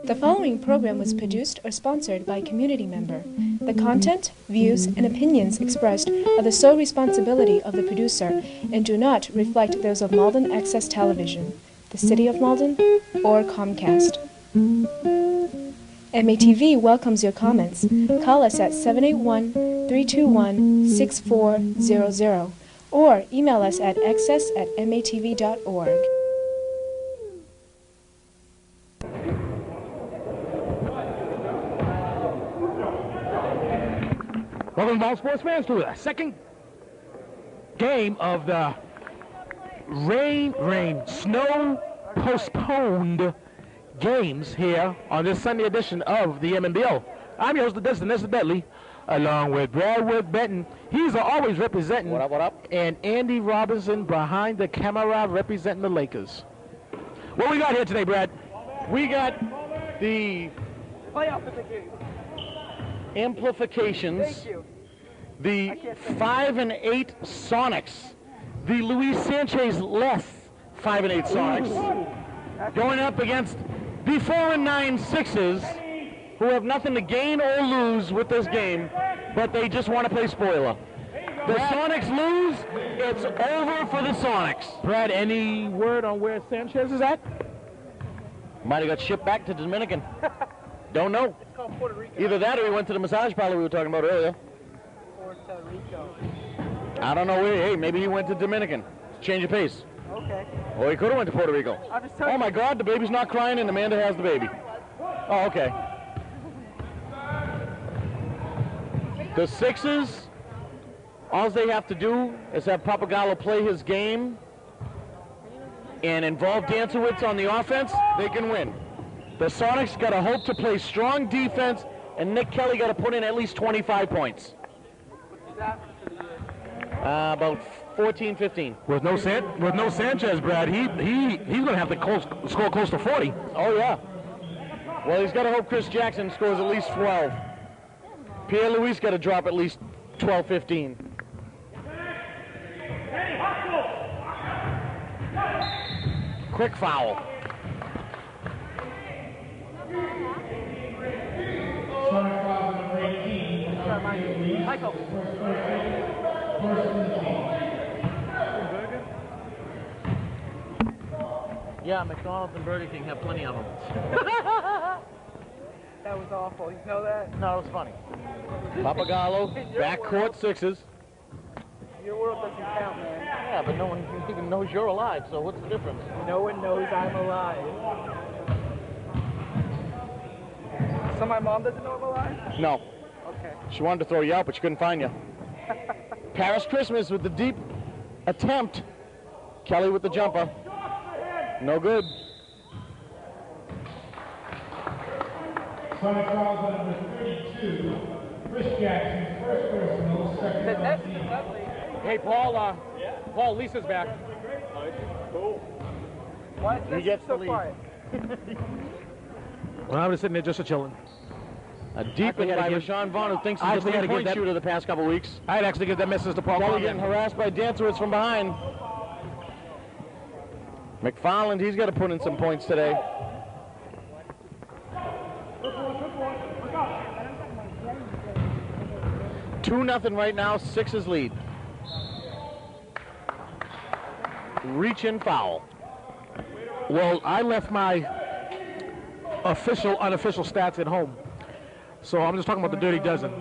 The following program was produced or sponsored by a community member. The content, views, and opinions expressed are the sole responsibility of the producer and do not reflect those of Malden Access Television, the City of Malden, or Comcast. MATV welcomes your comments. Call us at 781-321-6400 or email us at access@matv.org. Welcome, Ball Sports fans, to the second game of the snow postponed games here on this Sunday edition of the MNBL. I'm your host, the Destin Bentley, along with Brad Benton. He's always representing. What up? And Andy Robinson behind the camera representing the Lakers. What we got here today, Brad? We got the amplifications, the 5-8 Sonics, the Luis Sanchez less 5-8 Sonics, going up against the 4-9 Sixers, who have nothing to gain or lose with this game, but they just want to play spoiler. The Sonics lose, it's over for the Sonics. Brad, any word on where Sanchez is at? Might have got shipped back to Dominican. Don't know. It's called Puerto Rico. Either that or he went to the massage parlor we were talking about earlier. Puerto Rico. I don't know where. Hey, maybe he went to Dominican. Change of pace. Okay. Or he could have went to Puerto Rico. I'm just telling Oh my God, the baby's not crying and Amanda has the baby. Oh, okay. The Sixers, all they have to do is have Papagallo play his game and involve Dancewitz on the offense, they can win. The Sonics got to hope to play strong defense, and Nick Kelly got to put in at least 25 points. About 14, 15. With no Sanchez, Brad, he's going to have to score close to 40. Oh, yeah. Well, he's got to hope Chris Jackson scores at least 12. Pierre Louis got to drop at least 12, 15. Quick foul. Michael. Yeah, McDonald's and Burger King have plenty of them. That was awful. You know that? No, it was funny. Papagallo, backcourt Sixers. Your world doesn't count, man. Yeah, but no one even knows you're alive, so what's the difference? No one knows I'm alive. So my mom doesn't know I'm alive? No. Okay. She wanted to throw you out, but she couldn't find you. Paris Christmas with the deep attempt. Kelly with the jumper. No good. Sonic fouls on number 32, Chris Jackson, first personal, second on team. Hey, Paul, Lisa's back. What? He gets so the lead. quiet. Well, I was sitting there just chilling. A deep one by Rashawn Vaughn, who thinks he's a three-point shooter the past couple weeks. I'd actually give that message to Paul. Kelly getting harassed by Dancewitz from behind. McFarland, he's got to put in some points today. Two nothing right now, Sixers lead. Reach in foul. Well, I left my unofficial stats at home. So I'm just talking about the dirty dozen.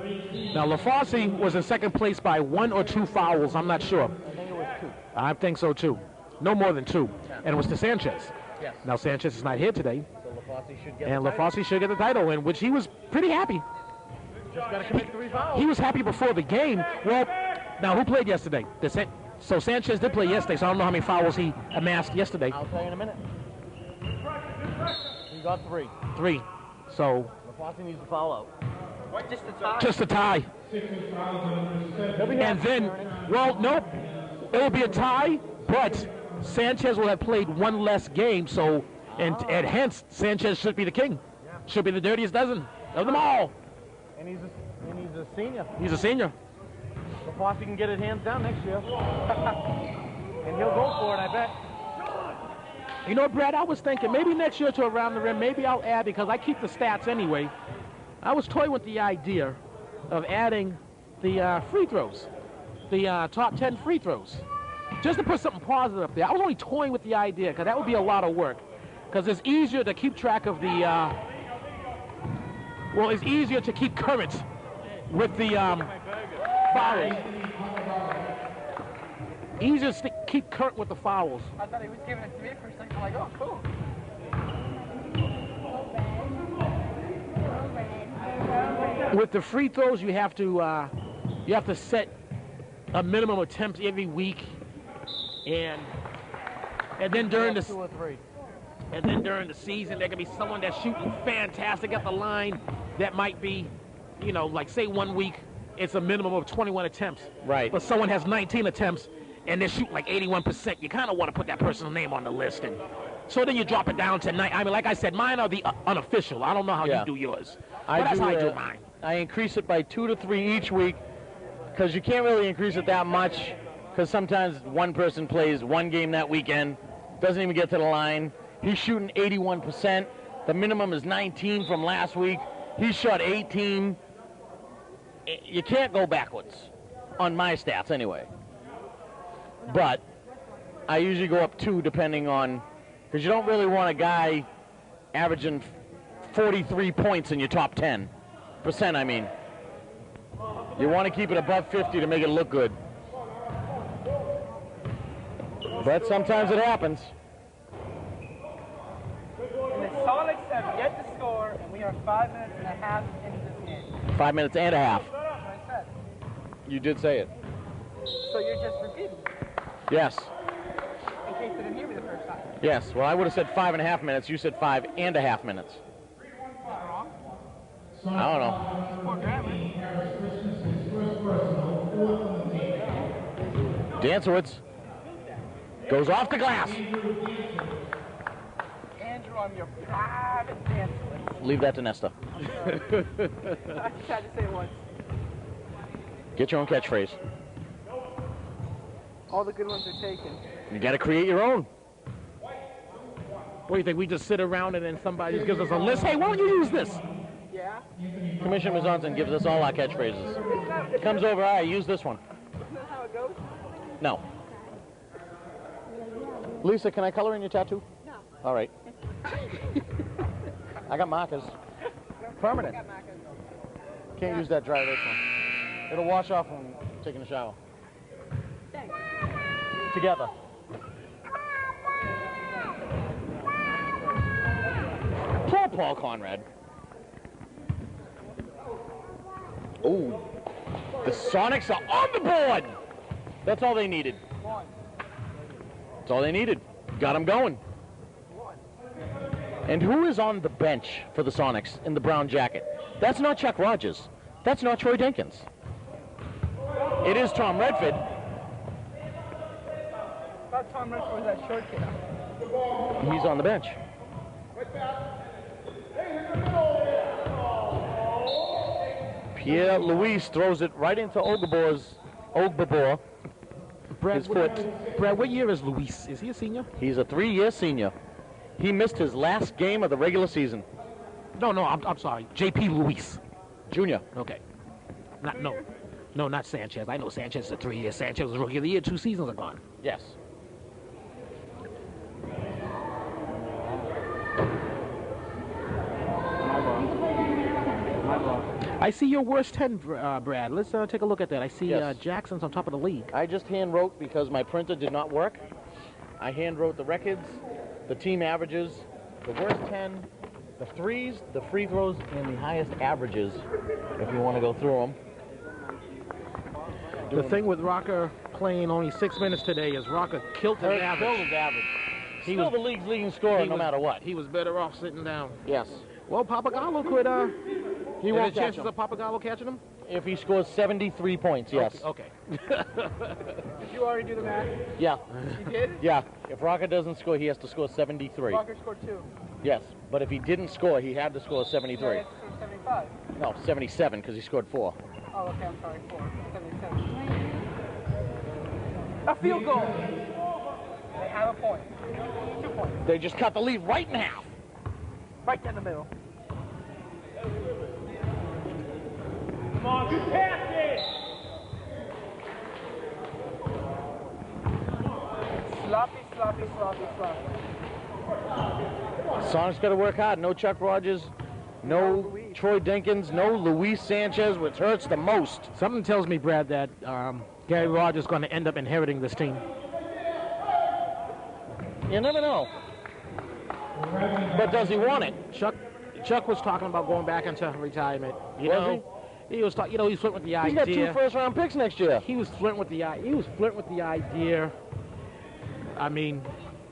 Now, LaFosse was in second place by 1 or 2 fouls. I'm not sure. I think it was 2. I think so, too. No more than 2. And it was to Sanchez. Yes. Now, Sanchez is not here today. So LaFosse should get And the title. LaFosse should get the title, in which he was pretty happy. Just got to commit 3 fouls. He was happy before the game. Well, now, who played yesterday? So Sanchez did play yesterday, so I don't know how many fouls he amassed yesterday. I'll tell you in a minute. He got 3. 3. So LaFosse needs to foul out. Just a tie. just a tie. And then, well, nope. It will be a tie, but Sanchez will have played 1 less game, so, and hence, Sanchez should be the king. Should be the dirtiest dozen of them all. And he's a senior. He's a senior. LaFosse can get it hands down next year. And he'll go for it, I bet. You know, Brad, I was thinking maybe next year to Around the Rim, maybe I'll add, because I keep the stats anyway. I was toying with the idea of adding the free throws, the top 10 free throws, just to put something positive up there. I was only toying with the idea, because that would be a lot of work, because it's easier to keep track of the, well, it's easier to keep current with the fouls. Easier to keep current with the fouls. I thought he was giving it to me for a second. I'm like, oh, cool. With the free throws, you have to set a minimum attempts every week, and then during the 2 or 3. and then during the season, there can be someone that's shooting fantastic at the line that might be, you know, like say 1 week it's a minimum of 21 attempts. Right. But someone has 19 attempts and they're shooting like 81%. You kind of want to put that person's name on the list, and so then you drop it down to 9. I mean, like I said, mine are the unofficial. I don't know how you do yours. But that's how I do mine. I increase it by 2 to 3 each week, because you can't really increase it that much, because sometimes one person plays one game that weekend, doesn't even get to the line. He's shooting 81%. The minimum is 19 from last week. He shot 18. You can't go backwards on my stats anyway. But I usually go up 2 depending on, because you don't really want a guy averaging 43 points in your top 10%, I mean. You want to keep it above 50 to make it look good. But sometimes it happens. And the Sonics have yet to score, and we are 5 minutes and a half into this game. 5 minutes and a half. That's what I said. You did say it. So you're just repeating, Yes. in case you didn't hear me the first time. Yes. Well, I would have said 5.5 minutes. You said 5.5 minutes. I don't know. Poor grammar. Dancewitz goes off the glass. Andrew, I'm your private dancer. Leave that to Nesta. I tried to say it once. Get your own catchphrase. All the good ones are taken. You got to create your own. What do you think? We just sit around and then somebody just gives us a list. Hey, why don't you use this? Yeah? Commissioner Mizanson gives us all our catchphrases. Comes over, all right, use this one. Isn't that how it goes? No. Lisa, can I color in your tattoo? No. All right. I got markers. Permanent. Can't use that dry erase one. It'll wash off when taking a shower. Thanks. Together. Poor Paul Conrad. Oh, the Sonics are on the board. That's all they needed. That's all they needed. Got them going. And who is on the bench for the Sonics in the brown jacket? That's not Chuck Rogers. That's not Troy Dinkins. It is Tom Redford. I thought Tom Redford was that short kid. He's on the bench. Pierre Luis throws it right into Ogbabor. His foot. Brad, what year is Luis? Is he a senior? He's a 3-year senior. He missed his last game of the regular season. No, I'm sorry. J.P. Luis. Junior. Okay. No, not Sanchez. I know Sanchez is a 3-year. Sanchez was rookie of the year 2 seasons ago. Yes. I see your worst 10, Brad. Let's take a look at that. I see Yes. Jackson's on top of the league. I just hand wrote because my printer did not work. I hand wrote the records, the team averages, the worst 10, the threes, the free throws, and the highest averages, if you want to go through them. The thing with Rocker playing only 6 minutes today is Rocker killed his average. His average. He Still was- the league's leading scorer no matter what. He was better off sitting down. Yes. Well, Papagallo could, He are won't there catch chances him. of Papagallo catching him? If he scores 73 points, yes. Okay. Did you already do the math? Yeah. You did? Yeah. If Rocker doesn't score, he has to score 73. Walker scored 2. Yes. But if he didn't score, he had to score 73. Yeah, he scored 75. No, 77 because he scored 4. Oh, okay, I'm sorry. 4. 77. A field goal. have a point. 2 points. They just cut the lead right in half. Right down the middle. Come on, good pass it. Sloppy, sloppy, sloppy, sloppy. Sonics got to work hard. No Chuck Rogers, no Troy Dinkins, no Luis Sanchez, which hurts the most. Something tells me, Brad, that Gary Rogers is going to end up inheriting this team. You never know. But does he want it? Chuck was talking about going back into retirement. You know, he was talking. You know, he's flirting with the idea. He's got 2 first-round picks next year. He was flirting with the idea. I mean,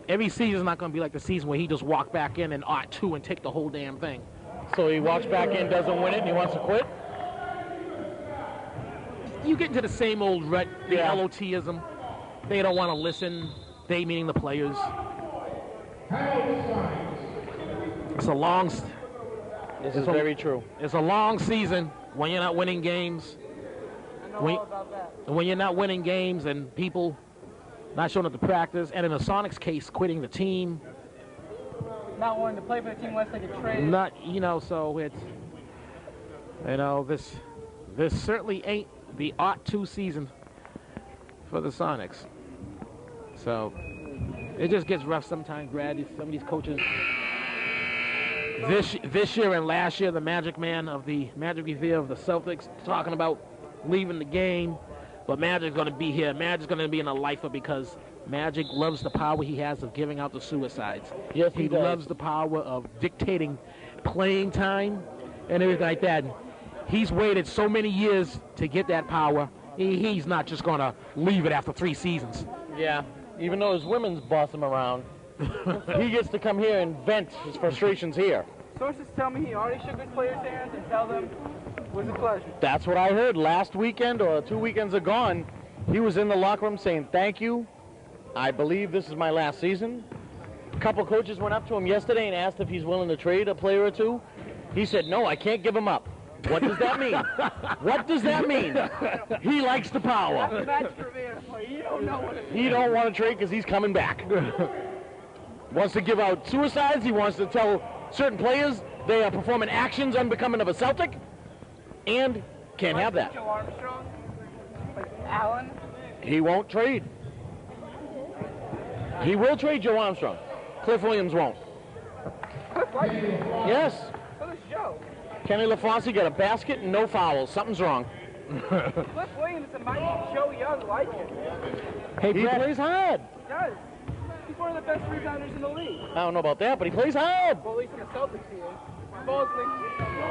every season is not going to be like the season where he just walked back in and ought to and take the whole damn thing. So he walks back in, doesn't win it, and he wants to quit? You get into the same old rut, the LOTism. They don't want to listen. They meaning the players. It's a long. This is very true. It's a long season when you're not winning games. When you're not winning games and people not showing up to practice, and in the Sonics case, quitting the team. Not wanting to play for the team unless they get traded. Not, you know, so it's, you know, this certainly ain't the '02 season for the Sonics. So it just gets rough sometimes, Brad. Some of these coaches. This year and last year, the Magic Man of the Magic Revere of the Celtics talking about leaving the game, but Magic's going to be here. Magic's going to be in a lifer because Magic loves the power he has of giving out the suicides. Yes, he loves the power of dictating playing time and everything like that. He's waited so many years to get that power. He's not just going to leave it after 3 seasons. Yeah, even though his women's boss him around, he gets to come here and vent his frustrations here. Sources tell me he already shook his players' hands and tell them it was a pleasure. That's what I heard last weekend or 2 weekends ago. He was in the locker room saying, thank you. I believe this is my last season. A couple coaches went up to him yesterday and asked if he's willing to trade a player or two. He said, no, I can't give him up. What does that mean? What does that mean? He likes the power. He don't want to trade because he's coming back. Wants to give out suicides. He wants to tell certain players they are performing actions unbecoming of a Celtic. And can't have that. Joe Armstrong? Like Allen? He won't trade. He will trade Joe Armstrong. Cliff Williams won't. Cliff likes it. Yes. So does Joe. Kenny LaFonte got a basket and no fouls. Something's wrong. Cliff Williams and Mike Joe Young like it. Hey, He Brad, plays hard. He does. He's one of the best rebounders in the league. I don't know about that, but he plays hard. Well, at least in the Celtics he is. Supposedly,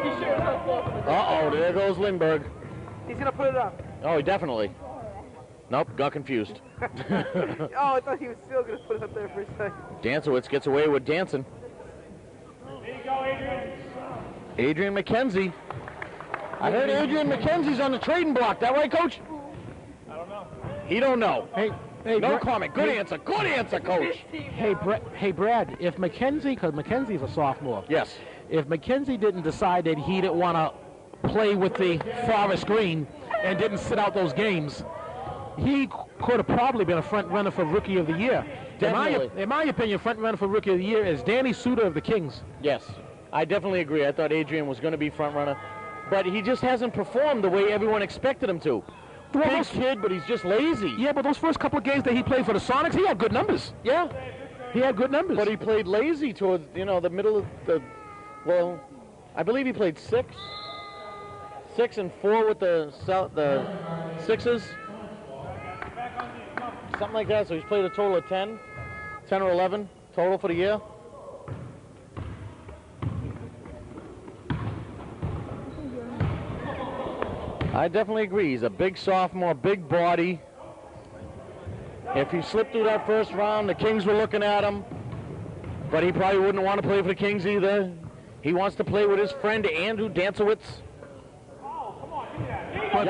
he shares that ball from the Uh-oh, there goes Lindbergh. He's going to put it up. Oh, definitely. Nope, got confused. Oh, I thought he was still going to put it up there for a second. Dancewitz gets away with dancing. There you go, Adrian. Adrian McKenzie. I heard Adrian McKenzie's on the trading block. That right, Coach? I don't know. He don't know. hey, No Brad, comment. Good answer. Good answer, Coach. hey, Brad, if McKenzie, because McKenzie's a sophomore. Yes. If McKenzie didn't decide that he didn't want to play with the Forest Green and didn't sit out those games, he could have probably been a front runner for Rookie of the Year. Definitely. In my opinion, front runner for Rookie of the Year is Danny Suter of the Kings. Yes. I definitely agree. I thought Adrian was going to be front runner, but he just hasn't performed the way everyone expected him to. Big kid, but he's just lazy. Yeah, but those first couple of games that he played for the Sonics, he had good numbers. Yeah. He had good numbers. But he played lazy towards, the middle of the, well, I believe he played 6 and 4 with the Sixers. Something like that. So he's played a total of 10 or 11 total for the year. I definitely agree. He's a big sophomore, big body. If he slipped through that first round, the Kings were looking at him. But he probably wouldn't want to play for the Kings either. He wants to play with his friend Andrew Dancewitz. But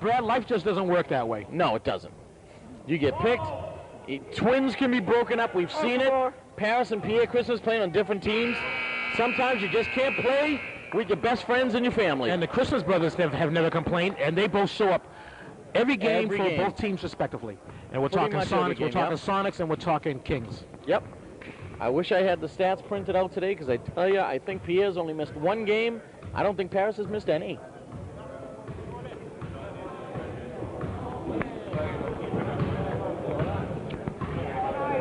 Brad, life just doesn't work that way. No, it doesn't. You get picked. Twins can be broken up. We've seen it. Paris and Pierre Christmas playing on different teams. Sometimes you just can't play with your best friends and your family. And the Christmas brothers have never complained, and they both show up every game for both teams respectively. And we're Pretty talking much every Sonics, game, we're talking yep. Sonics, and we're talking Kings. Yep. I wish I had the stats printed out today, because I tell you, I think Pierre's only missed one game. I don't think Paris has missed any.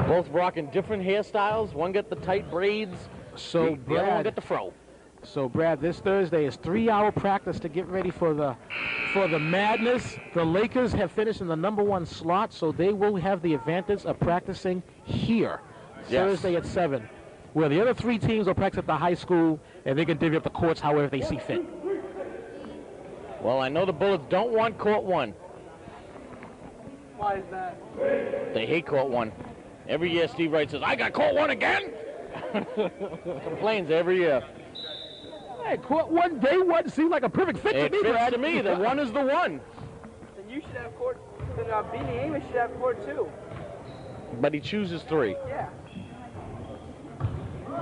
Both rocking different hairstyles. One got the tight braids. So the other one Brad, got the fro. So Brad, this Thursday is 3-hour practice to get ready for the madness. The Lakers have finished in the #1 slot, so they will have the advantage of practicing here Thursday at 7, where the other 3 teams will practice at the high school, and they can divvy up the courts however they see fit. Well, I know the Bullets don't want court 1. Why is that? They hate court 1. Every year Steve Wright says, I got court 1 again? Complains every year. Hey, court 1, day 1 seemed like a perfect fit It to me, fits Brad. to me. The 1 is the 1. Then you should have court. Then Beanie Amos should have court too. But he chooses 3. Yeah. So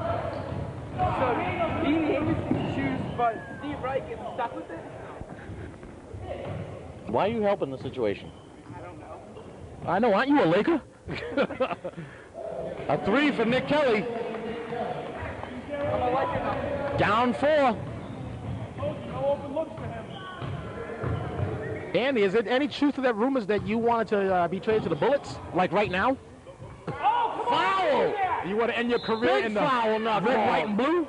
Beanie Amos can choose, but Steve Wright gets stuck with it. Why are you helping the situation? I don't know. I know, aren't you a Laker? A 3 for Nick Kelly. I'm a Laker now. Down 4. No open looks for him. Andy, is there any truth to that rumors that you wanted to be traded to the Bullets, like right now? Foul! You want to end your career Big in the foul, not red, ball. white, and blue?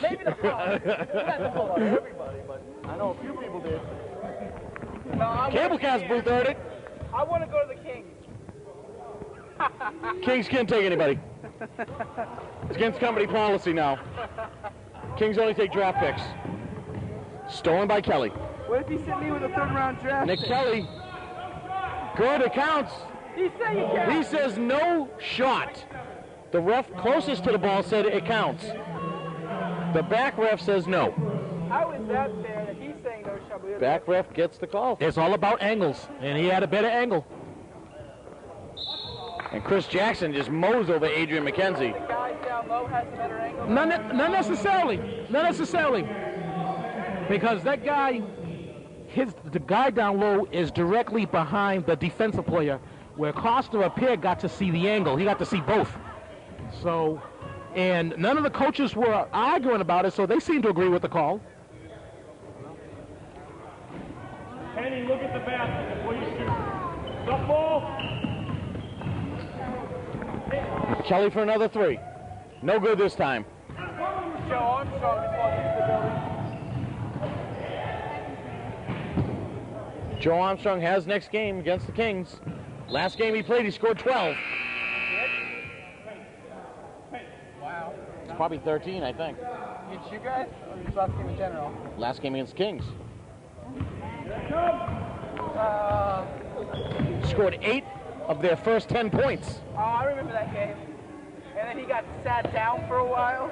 Maybe the foul. You got the ball on everybody, but I know a few people did. No, Cablecast booth heard it. I want to go to the Kings. Kings can't take anybody. It's against company policy now. Kings only take draft picks. Stolen by Kelly. What if he sent me with a 3rd-round draft Nick pick? Kelly. Good, it counts. He said you can't. He says no shot. The ref closest to the ball said it counts. The back ref says no. How is that fair that he's saying no shot? But Back ref gets the call. It's all about angles, and he had a better angle. And Chris Jackson just mows over Adrian McKenzie. the guy down low has a better angle. Not necessarily. Not necessarily. Because that guy, the guy down low is directly behind the defensive player, where Costa up here got to see the angle. He got to see both. So, and none of the coaches were arguing about it, so they seem to agree with the call. Kenny, look at the basket before you shoot. Stop ball. Kelly for another 3. No good this time. Joe Armstrong just walked into the building. Joe Armstrong has next game against the Kings. Last game he played, he scored 12. Wow. It's probably 13, I think. Against you guys, or just last game in general? Last game against Kings. Scored 8 of their first 10 points. Oh, I remember that game. And then he got sat down for a while.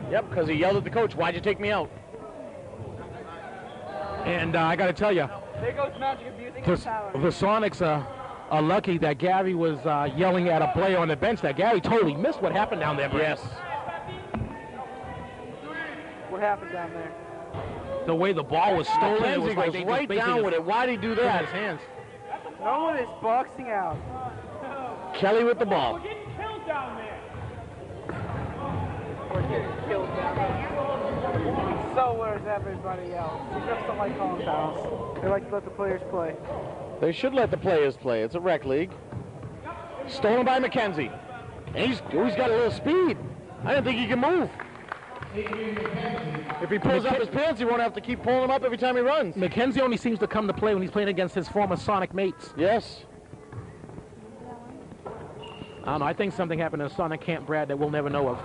Yep, because he yelled at the coach, why'd you take me out? And I got to tell you, There goes Magic abusing the his power. Sonics are lucky that Gary was yelling at a player on the bench. That Gary totally missed what happened down there, Brad. Yes. What happened down there? The way the ball was stolen, it was McKenzie like goes they right down with it. Why'd he do That that? his hands. No one is boxing out. Kelly with the ball. We're getting killed down there. We're getting killed down there. So where's everybody else? You just don't like calling fouls. They like to let the players play. They should let the players play. It's a rec league. Stolen by McKenzie. And he's got a little speed. I didn't think he could move. If he pulls up his pants, he won't have to keep pulling them up every time he runs. McKenzie only seems to come to play when he's playing against his former Sonic mates. Yes. I don't know. I think something happened in Sonic camp, Brad, that we'll never know of.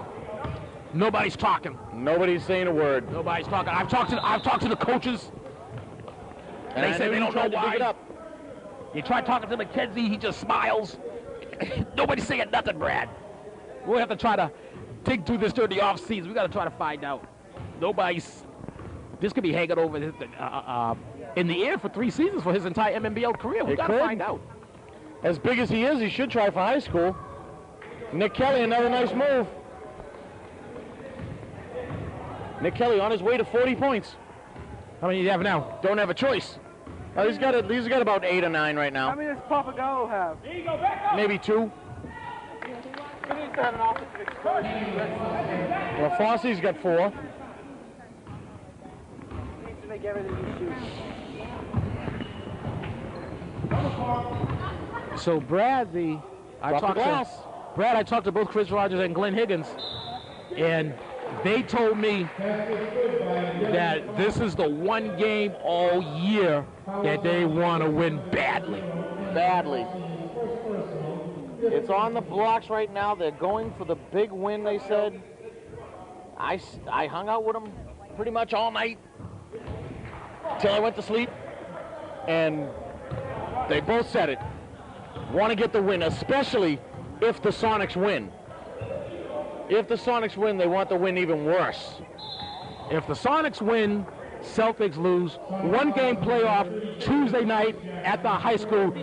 Nobody's talking. Nobody's saying a word. Nobody's talking. I've talked to the coaches. And They I said know they you don't know tried to dig it why. up. You try talking to McKenzie, he just smiles. Nobody's saying nothing, Brad. We'll have to try to dig through this during the off season. We got to try to find out. This could be hanging over in the air for 3 seasons for his entire MNBL career. We It got to could. find out. As big as he is, he should try for high school. Nick Kelly, another nice move. Nick Kelly on his way to 40 points. How many do you have now? Don't have a choice. Oh, he's got about 8 or 9 right How now. many does Papagallo have? Maybe 2. He needs to have an offensive explosion. Well, Fossey's got 4. He needs to make everything he shoots. So Brad, I talked to both Chris Rogers and Glenn Higgins, and they told me that this is the one game all year that they want to win badly. Badly. It's on the blocks right now. They're going for the big win, they said. I hung out with them pretty much all night till I went to sleep, and they both said it. Want to get the win, especially if the Sonics win. If the Sonics win, they want the win even worse. If the Sonics win, Celtics lose. One game playoff Tuesday night at the high school.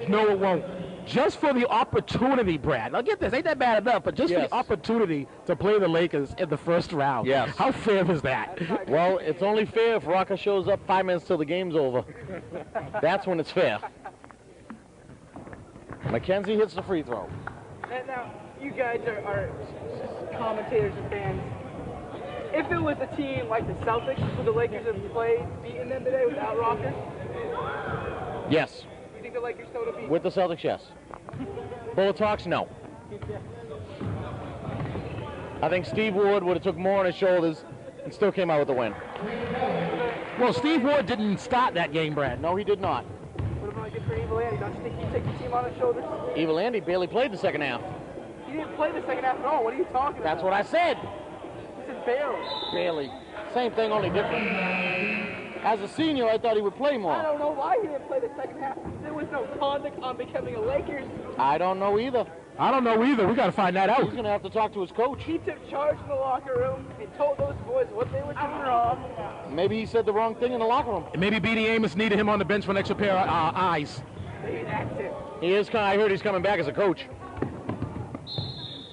No, it won't. Just for the opportunity, Brad. Now get this, ain't that bad enough, but just for the opportunity to play the Lakers in the first round. Yes. How fair is that? Well, it's only fair if Rocca shows up 5 minutes till the game's over. That's when it's fair. McKenzie hits the free throw. And now, you guys are commentators and fans. If it was a team like the Celtics, would the Lakers have beaten them today without Rocker? Yes. You think the Lakers still would have beaten With the Celtics, yes. Bullet Hawks, no. I think Steve Ward would have took more on his shoulders and still came out with the win. Well, Steve Ward didn't start that game, Brad. No, he did not. What about good for Evil Andy? Don't you think he'd take the team on his shoulders? Evil Andy barely played the second half. He didn't play the second half at all. What are you talking about? That's what I said. He said barely. Barely. Same thing, only different. As a senior, I thought he would play I more. don't know why he didn't play the second half. There was no conduct on becoming a Lakers. I don't know either. I don't know either. We got to find that out. He's going to have to talk to his coach. He took charge in the locker room and told those boys what they were doing wrong. Maybe he said the wrong thing in the locker room. Maybe B.D. Amos needed him on the bench for an extra pair of eyes. Maybe that's it. He is. I heard he's coming back as a coach.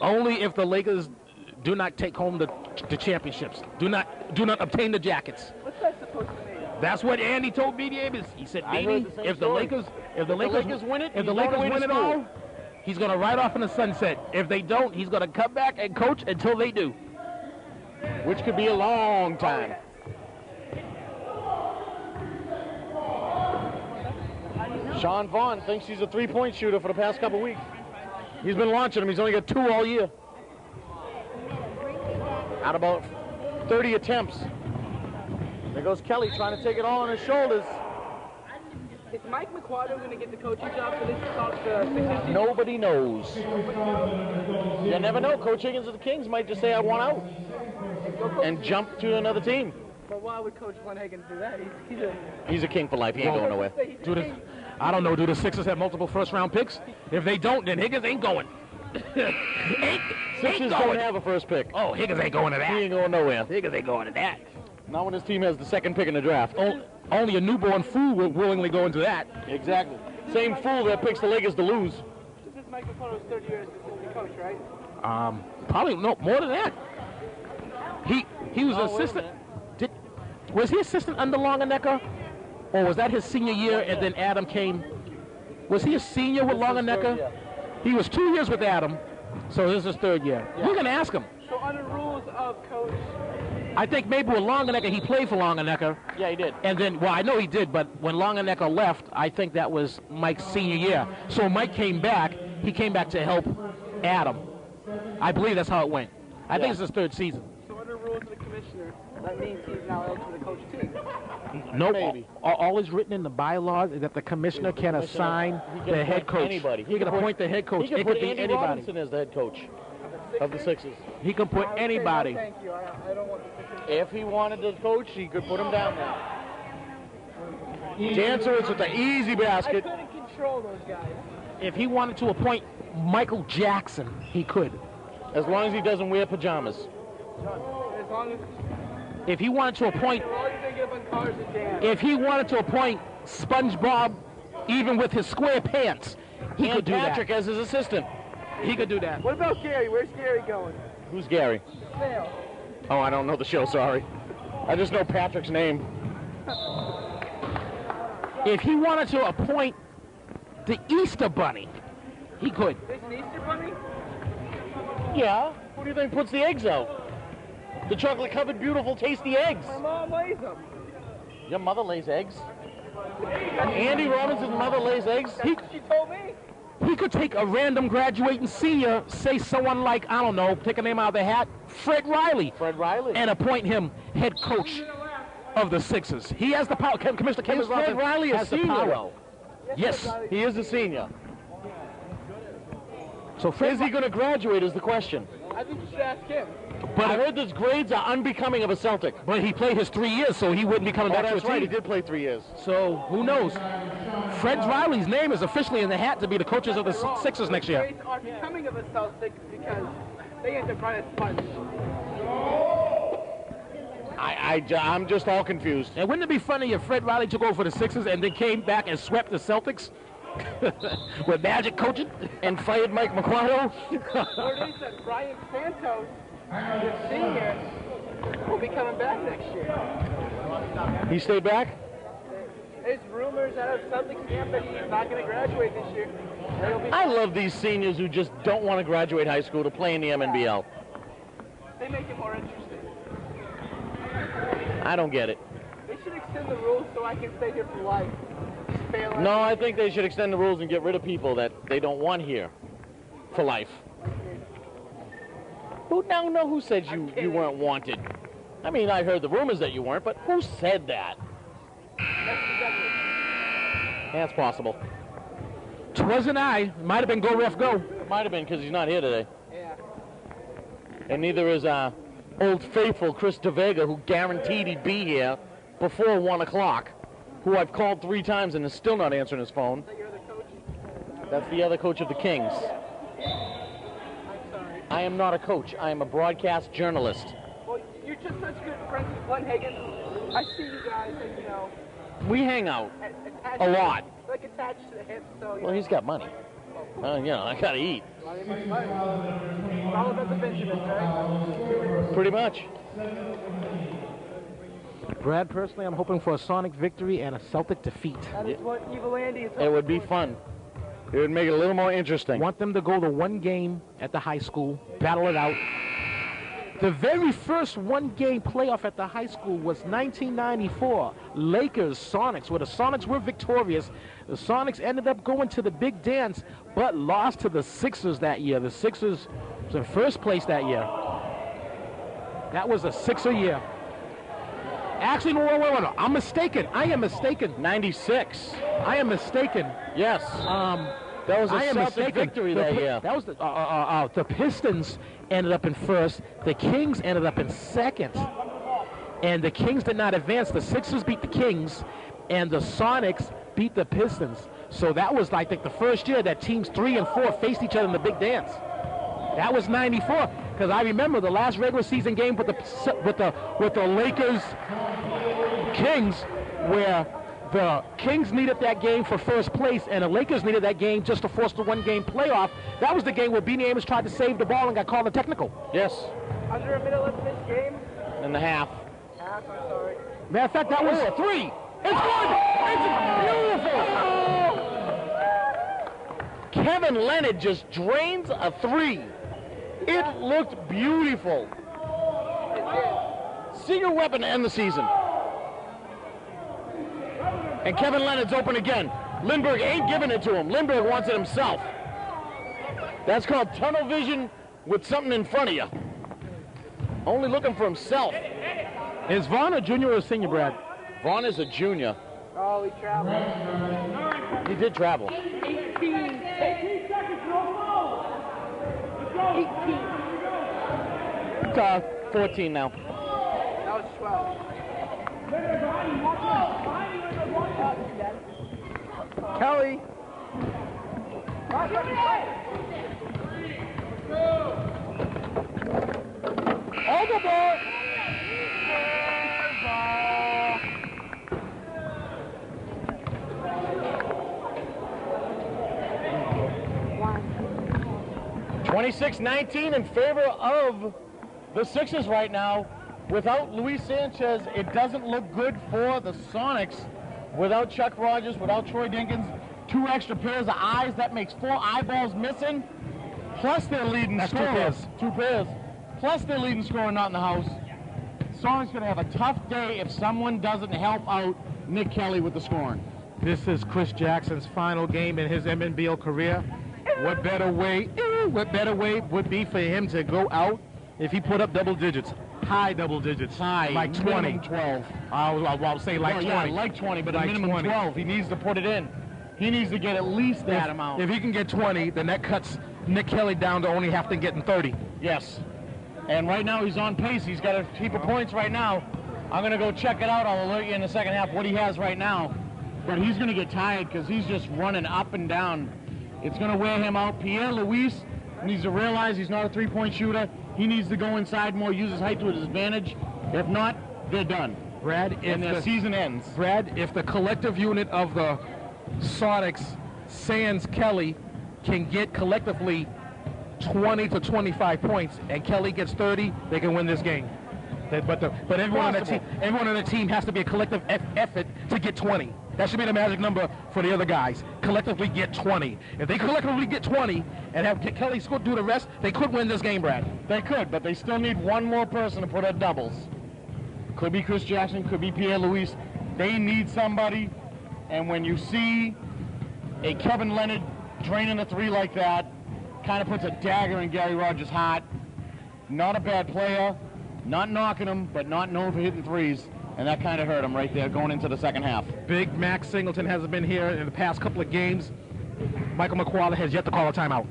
Only if the Lakers do not take home the championships. Do not obtain the jackets. What's that supposed to mean? That's what Andy told B.D. Amos. He said, I heard B.D., the same if the story. Lakers win it, if the he's going Lakers away to win it school. all, he's going to ride off in the sunset. If they don't, he's going to come back and coach until they do. Which could be a long time. Sean Vaughn thinks he's a three-point shooter for the past couple weeks. He's been launching them. He's only got 2 all year. Out about 30 attempts. There goes Kelly trying to take it all on his shoulders. Is Mike McQuadio going to get the coaching job for this Sixers team? Nobody knows. You never know. Coach Higgins of the Kings might just say, I want out, and jump to another team. But why would Coach Glenn Higgins do that? He's a king for life. He ain't going nowhere. I don't know. Do the Sixers have multiple first-round picks? If they don't, then Higgins ain't going. Sixers don't have a first pick. Oh, Higgins ain't going to He that. ain't going nowhere. Higgins ain't going to that. Not when his team has the second pick in the draft. Only a newborn fool will willingly go into that. Exactly. Same fool that picks the Lakers to lose. This is Mike McQuadio's third year as assistant coach, right? Probably no more than that. He was assistant. Was he assistant under Longenecker, or was that his senior year and then Adam came? Was he a senior with Longenecker? He was 2 years with Adam, so this is his third year. We're gonna ask him. So under rules of coach, I think maybe with Longenecker, he played for Longenecker. Yeah, he did. And then, well, I know he did, but when Longenecker left, I think that was Mike's senior year. So Mike came back. He came back to help Adam. I believe that's how it went. I think it's his third season. so under rules of the commissioner, that means he's now eligible to coach a team. No, Maybe. all is written in the bylaws is that the commissioner can assign the head coach. Anybody. He can appoint the head coach. He can It put could be Andy anybody. Robinson as the head coach of the Sixers. He can put I would say no, anybody. thank you. I don't want the Sixers. If he wanted to coach, he could put him down there. Dancerous with the easy I basket. couldn't control those guys. If he wanted to appoint Michael Jackson, he could. As long as he doesn't wear pajamas. As long as If he wanted to appoint, all you're thinking of on cars is Dan. if he wanted to appoint SpongeBob, even with his square pants, he And could do Patrick as his assistant. that. He could do that. What about Gary? Where's Gary going? Who's Gary? Snail. Oh, I don't know the show, sorry. I just know Patrick's name. if he wanted to appoint the Easter Bunny, he could. There's an Easter bunny? Yeah. Who do you think puts the eggs out? The chocolate-covered, beautiful, tasty eggs. My mom lays them. Your mother lays eggs? Andy Robinson's mother lays eggs? That's what she told me. He could take a random graduating senior, say someone like, I don't know, take a name out of the hat, Fred Riley. Fred Riley. And appoint him head coach of the Sixers. He has the power. Commissioner Kevin Fred Riley has a the senior, power. though? Yes. He is a senior. So Fred, Is he going to graduate is the question. I think you should ask him. But I heard his grades are unbecoming of a Celtic. but he played his 3 years, so he wouldn't be coming back to That's his right. He team. did play 3 years. So who knows? Fred Riley's name is officially in the hat to be the coaches of the Sixers next year. Grades are becoming of a Celtic because they end up running sponge. I'm just all confused. And wouldn't it be funny if Fred Riley took over for the Sixers and then came back and swept the Celtics with Magic coaching? And fired Mike McQuarto? Word is that Brian Santos, the senior, will be coming back next year. He stayed back? There's rumors out of Celtics camp that he's not going to graduate this year. They'll be I love these seniors who just don't want to graduate high school to play in the MNBL. They make it more interesting. I don't get it. They should extend the rules so I can stay here for life. Just fail out. No, I think they should extend the rules and get rid of people that they don't want here for life. Who said you weren't wanted? I mean, I heard the rumors that you weren't, but who said that? That's possible. Twas and I. Might have been Go Ref Go. Might have been because he's not here today. Yeah. And neither is Old Faithful Chris DeVega, who guaranteed he'd be here before 1 o'clock, who I've called 3 times and is still not answering his phone. So you're the coach? That's the other coach of the Kings. I'm sorry. I am not a coach. I am a broadcast journalist. Well, you're just such good friends with Glenn Hagan. I see you guys, and you know, We hang out attached a lot. like attached to the hip, so you Well, he's got money. I gotta eat. money. It's all about the Benjamins, right? Pretty much. Brad, personally, I'm hoping for a Sonic victory and a Celtic defeat. That is what Evil Andy is. It would be fun. It would make it a little more interesting. Want them to go to one game at the high school, battle it out. The very first one-game playoff at the high school was 1994. Lakers, Sonics, where the Sonics were victorious. The Sonics ended up going to the big dance, but lost to the Sixers that year. The Sixers was in first place that year. That was a Sixer year. Actually, no, wait. I'm mistaken. I am mistaken. 96. I am mistaken. Yes. That was a I am Celtic mistaken. victory that year. That was the Pistons ended up in first. The Kings ended up in second. And the Kings did not advance. The Sixers beat the Kings, and the Sonics beat the Pistons. So that was like the first year that teams 3 and 4 faced each other in the big dance. That was '94, because I remember the last regular season game with the Lakers Kings, where the Kings needed that game for first place, and the Lakers needed that game just to force the one-game playoff. That was the game where Beanie Amos tried to save the ball and got called a technical. Yes. Under a minute left in this game. In the half. I'm sorry. Matter of fact, that was a 3. It's good. It's beautiful. Kevin Leonard just drains a 3. It looked beautiful. Secret weapon to end the season. And Kevin Leonard's open again. Lindbergh ain't giving it to him. Lindbergh wants it himself. That's called tunnel vision with something in front of you. Only looking for himself. Is Vaughn a junior or a senior, Brad? Vaughn is a junior. Oh, he traveled. He did travel. 18. 14 now. That was 12. Kelly. All the ball. 26-19 in favor of the Sixers right now. Without Luis Sanchez, it doesn't look good for the Sonics. without Chuck Rogers, without Troy Dinkins, 2 extra pairs of eyes, that makes 4 eyeballs missing, plus their leading scorer. 2 pairs. 2 pairs. Plus their leading scorer not in the house. Sonic's going to have a tough day if someone doesn't help out Nick Kelly with the scoring. This is Chris Jackson's final game in his MNBL career. What better way would be for him to go out if he put up double digits, high double digits, High, like 20. minimum 12. I'll say like 20. Yeah, like 20, but Like a minimum 20. 12. He needs to put it in. He needs to get at least that amount. If he can get 20, then that cuts Nick Kelly down to only have to get 30. Yes. And right now he's on pace. He's got a heap of points right now. I'm going to go check it out. I'll alert you in the second half what he has right now. But he's going to get tired because he's just running up and down. It's going to wear him out. Pierre Luis needs to realize he's not a three-point shooter. He needs to go inside more, use his height to his advantage. If not, they're done. Brad, And their season ends. Brad, if the collective unit of the Sonics, Sans Kelly, can get collectively 20 to 25 points, and Kelly gets 30, they can win this game. But everyone on the team has to be a collective effort to get 20. That should be the magic number for the other guys. Collectively get 20. If they collectively get 20 and have Kelly do the rest, they could win this game, Brad. They could, but they still need one more person to put up doubles. Could be Chris Jackson, could be Pierre Luis. They need somebody, and when you see a Kevin Leonard draining a 3 like that, kind of puts a dagger in Gary Rogers' heart. Not a bad player, not knocking him, but not known for hitting 3s. And that kind of hurt him right there going into the second half. Big Max Singleton hasn't been here in the past couple of games. Michael McQuarrie has yet to call a timeout.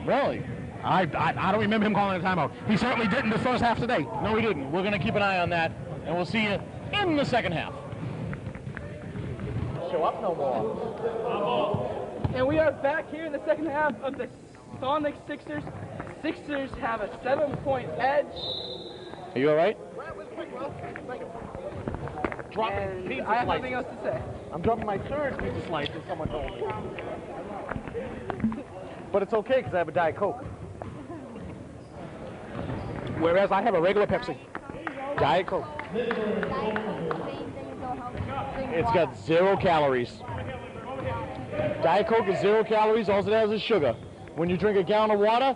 Really? I don't remember him calling a timeout. He certainly didn't the first half today. No, he didn't. We're going to keep an eye on that, and we'll see you in the second half. Show up no more. And we are back here in the second half of the Sonic Sixers. Sixers have a 7-point edge. Are you all right? And I have nothing else to say. I'm dropping my third pizza slice if someone told me. But it's okay because I have a Diet Coke. Whereas I have a regular Pepsi. Diet Coke. It's got 0 calories. Diet Coke is 0 calories. All it has is sugar. When you drink a gallon of water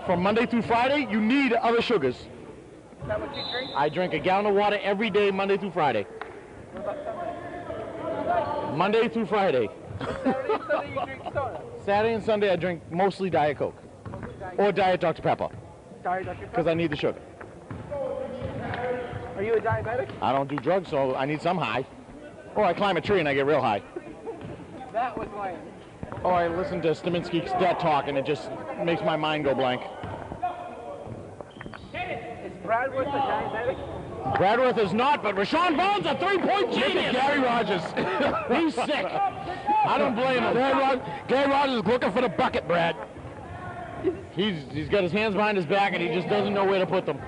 from Monday through Friday, you need other sugars. Is that what you drink? I drink a gallon of water every day, Monday through Friday. What about Sunday? Monday through Friday. Saturday and Sunday you drink soda. Saturday and Sunday I drink mostly Diet Coke. Or Diet Dr. Pepper. Diet Dr. Pepper? Because I need the sugar. Are you a diabetic? I don't do drugs, so I need some high. Or I climb a tree and I get real high. That was lame. Or I listen to Staminsky's debt talk and it just makes my mind go blank. Is Bradworth a diabetic? Bradworth is not, but Rashawn Vaughn's a three-point genius. Gary Rogers. He's sick. I don't blame him. Gary Rogers is looking for the bucket, Brad. He's got his hands behind his back and he just doesn't know where to put them.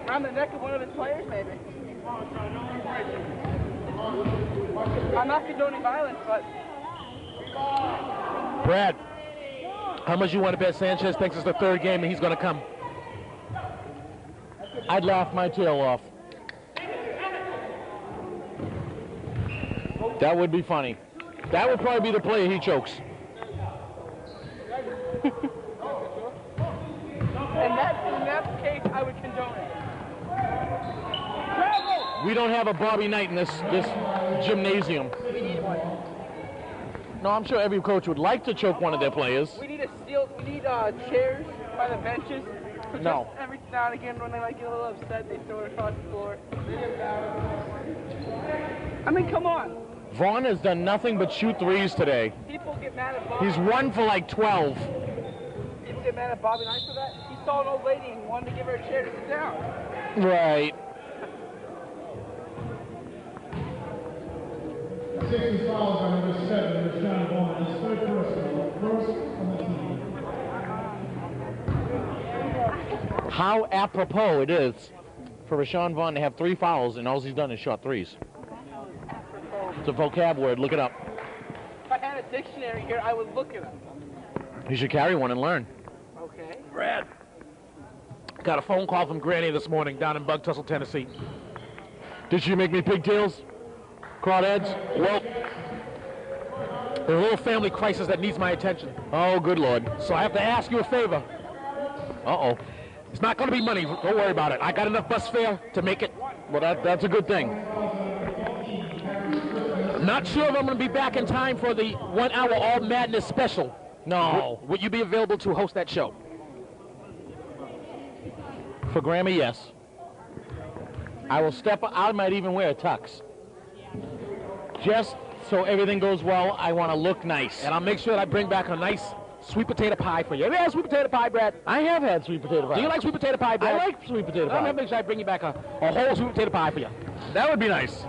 Around the neck of one of his players, maybe. I'm not condoning violence, but Brad, how much you want to bet Sanchez thinks it's the third game and he's going to come? I'd laugh my tail off. That would be funny. That would probably be the play he chokes. in that case, I would condone it. We don't have a Bobby Knight in this gymnasium. We need one. No, I'm sure every coach would like to choke one of their players. We need chairs by the benches. So No. Just every now and again, when they get a little upset, they throw it across the floor. I mean, come on. Vaughn has done nothing but shoot 3s today. People get mad at Bobby. He's 1 for like 12. People get mad at Bobby Knight for that. He saw an old lady and wanted to give her a chair to sit down. Right. Sixers fouls on number 7, Rashawn Vaughn, his third personal, first on the team. How apropos it is for Rashawn Vaughn to have 3 fouls and all he's done is shot 3s. It's a vocab word. Look it up. If I had a dictionary here, I would look it up. You should carry one and learn. Okay. Brad, got a phone call from Granny this morning down in Bug Tussle, Tennessee. Did she make me pigtails? Crawdads? Well, there's a little family crisis that needs my attention. Oh, good Lord. So I have to ask you a favor. Uh-oh. It's not going to be money. Don't worry about it. I got enough bus fare to make it. Well, that's a good thing. Not sure if I'm going to be back in time for the 1 hour All Madness special. No. Would you be available to host that show? For Grammy, yes. I will step. I might even wear a tux. Just so everything goes well, I want to look nice. And I'll make sure that I bring back a nice sweet potato pie for you. Have you had sweet potato pie, Brad? I have had sweet potato pie. Do you like sweet potato pie, Brad? I like sweet potato I'm pie. going to make sure I bring you back a whole sweet potato pie for you. That would be nice.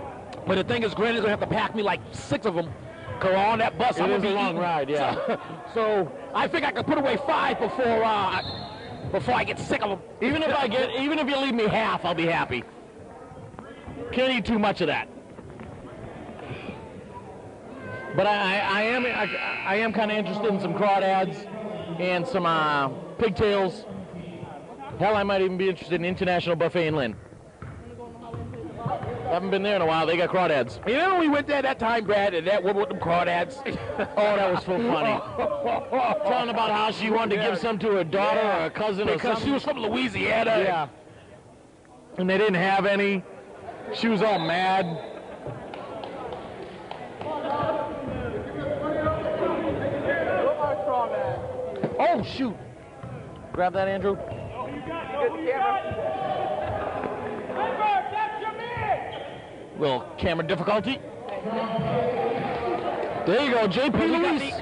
But the thing is, Granny's going to have to pack me like 6 of them. Because on that bus, I'm It going is to a be long eating. ride, yeah. So I think I could put away 5 before I get sick of them. Even if you leave me half, I'll be happy. Can't eat too much of that. But I am kind of interested in some crawdads and some pigtails. Hell, I might even be interested in International Buffet in Lynn. Haven't been there in a while. They got crawdads. You know when we went there that time, Brad, and that one with them crawdads? Oh, that was so funny. Telling about how she wanted to give some to her daughter or a cousin or Because something. she was from Louisiana. Yeah. And they didn't have any. She was all mad. Oh, shoot. Grab that, Andrew. Little camera difficulty. There you go, JP Luis.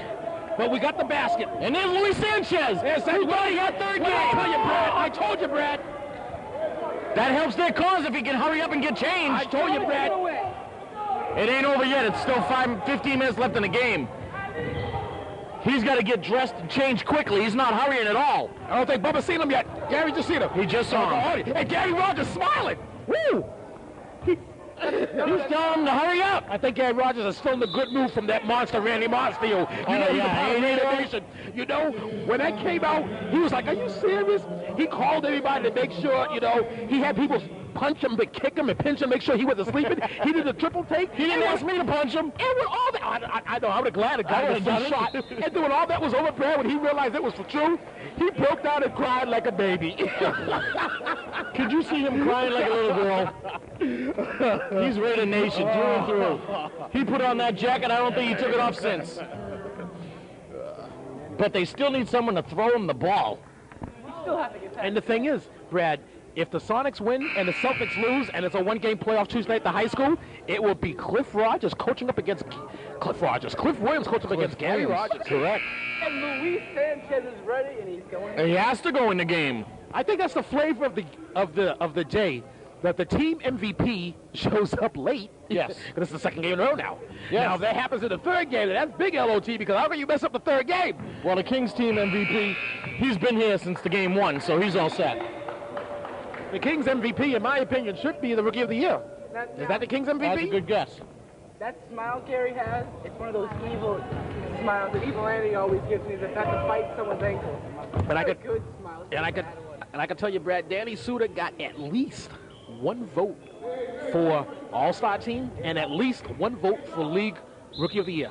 But we got the basket. And there's Luis Sanchez. Yes, Who's got your third game. I told you, Brad. That helps their cause if he can hurry up and get changed. I told you, Brad. It ain't over yet. It's still 15 minutes left in the game. He's got to get dressed and change quickly. He's not hurrying at all. I don't think Bubba's seen him yet. Gary just seen him. He just saw him. And Gary Rogers smiling. Woo! He's telling him to hurry up. I think Gary Rogers is still in the good mood from that monster, Randy Mossfield. You know, yeah, he's a ain't part of he? the nation. You know, when that came out, he was like, are you serious? He called everybody to make sure, you know, he had people punch him, but kick him and pinch him, make sure he wasn't sleeping. He did a triple take. He didn't ask me to punch him. And when all that, I know, I would have glad a guy I was would've so done shot. it. And then when all that was over, Brad, when he realized it was for truth, he broke down and cried like a baby. Could you see him crying like a little girl? He's Raider Nation through and through. He put on that jacket. I don't think he took it off since. But they still need someone to throw him the ball. And the thing is, Brad, if the Sonics win and the Celtics lose and it's a one-game playoff Tuesday night at the high school, it will be Cliff Williams coaching up against Gary Rogers. Correct. And Luis Sanchez is ready, and he's going. He has to go in the game. I think that's the flavor of the day, that the team MVP shows up late. Yes. Because it's the second game in a row now. Yes. Now, if that happens in the third game, then that's big LOT, because how can you mess up the third game? Well, the Kings team MVP, he's been here since the game one, so he's all set. The Kings MVP, in my opinion, should be the Rookie of the Year. Is that the Kings MVP? That's a good guess. That smile Gary has, it's one of those evil smiles that evil Andy always gives me, that not to fight someone's ankle. But I It's a could, good smile. and I could tell you, Brad, Danny Suter got at least 1 vote for All-Star team and at least 1 vote for League Rookie of the Year.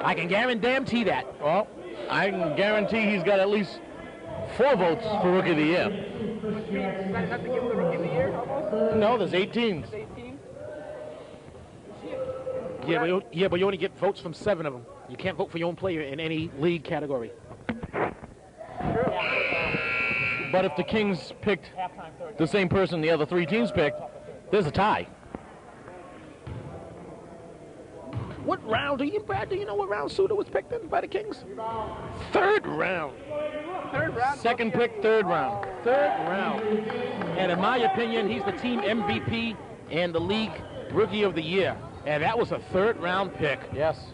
I can guarantee that. Well, I can guarantee he's got at least 4 votes for Rookie of the Year. Does that have to give him the Rookie of the Year almost? No, there's 8 teams. 18? Yeah, but you only get votes from 7 of them. You can't vote for your own player in any league category. But if the Kings picked the same person the other 3 teams picked, there's a tie. What round Brad, do you know what round Suter was picked in by the Kings? 3rd round. Third round? Second pick, 3rd round. 3rd round. And in my opinion, he's the team MVP and the league Rookie of the Year. And that was a 3rd round pick. Yes.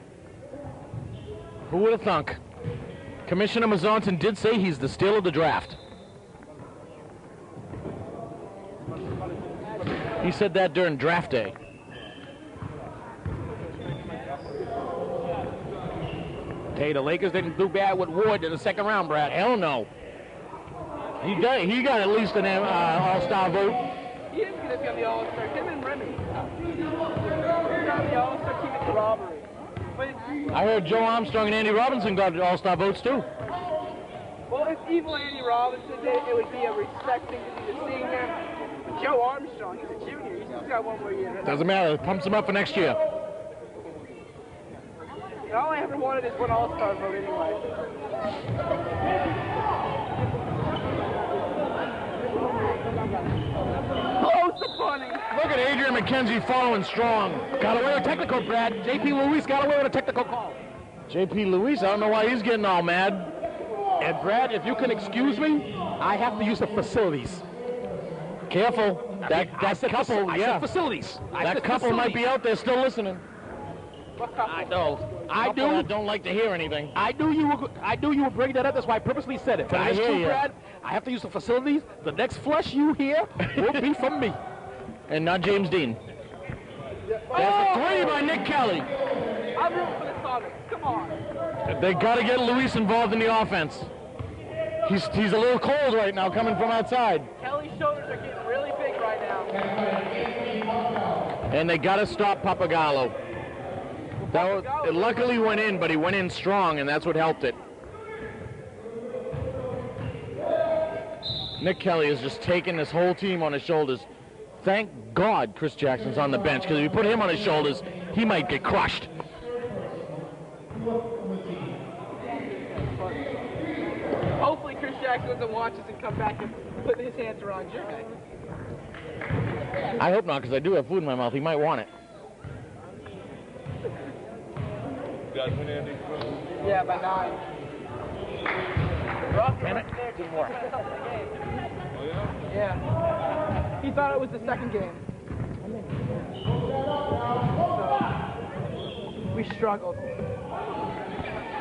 Who would have thunk? Commissioner Mazonton did say he's the steal of the draft. He said that during draft day. Hey, the Lakers didn't do bad with Ward in the 2nd round, Brad. Hell no. He got at least an all-star vote. He is going to be on the All-Star. Him and Remy. crown the All-Star team at the robbery. But I heard Joe Armstrong and Andy Robinson got All-Star votes too. well, if evil Andy Robinson did it, it would be a respect thing to do to seeing him. But Joe Armstrong, he's a junior. He's still got one more year. Doesn't matter. It pumps him up for next year. And all I ever wanted is one All-Star vote anyway. Close the bunny. Look at Adrian McKenzie following strong. Got away with a technical, Brad. J.P. Luis got away with a technical call. J.P. Luis, I don't know why he's getting all mad. And Brad, if you can excuse me, I have to use the facilities. Careful. That couple, I yeah. said facilities. That couple might be out there still listening. I know. I Couple do. that don't like to hear anything. I knew you were bringing that up. That's why I purposely said it. But I it's hear true, you. Brad. I have to use the facilities. The next flush you hear will be from me. And not James Dean. That's a three by Nick Kelly. I'm rooting for the Sonics. Come on. They got to get Luis involved in the offense. He's a little cold right now coming from outside. Kelly's shoulders are getting really big right now. And they got to stop Papagallo. It luckily went in, but he went in strong, and that's what helped it. Nick Kelly is just taking this whole team on his shoulders. Thank God Chris Jackson's on the bench, because if you put him on his shoulders, he might get crushed. Hopefully Chris Jackson doesn't watch us and come back and put his hands around your neck. I hope not, because I do have food in my mouth. He might want it. Yeah, by 9. Rough. Damn it. Yeah. He thought it was the second game. So, we struggled.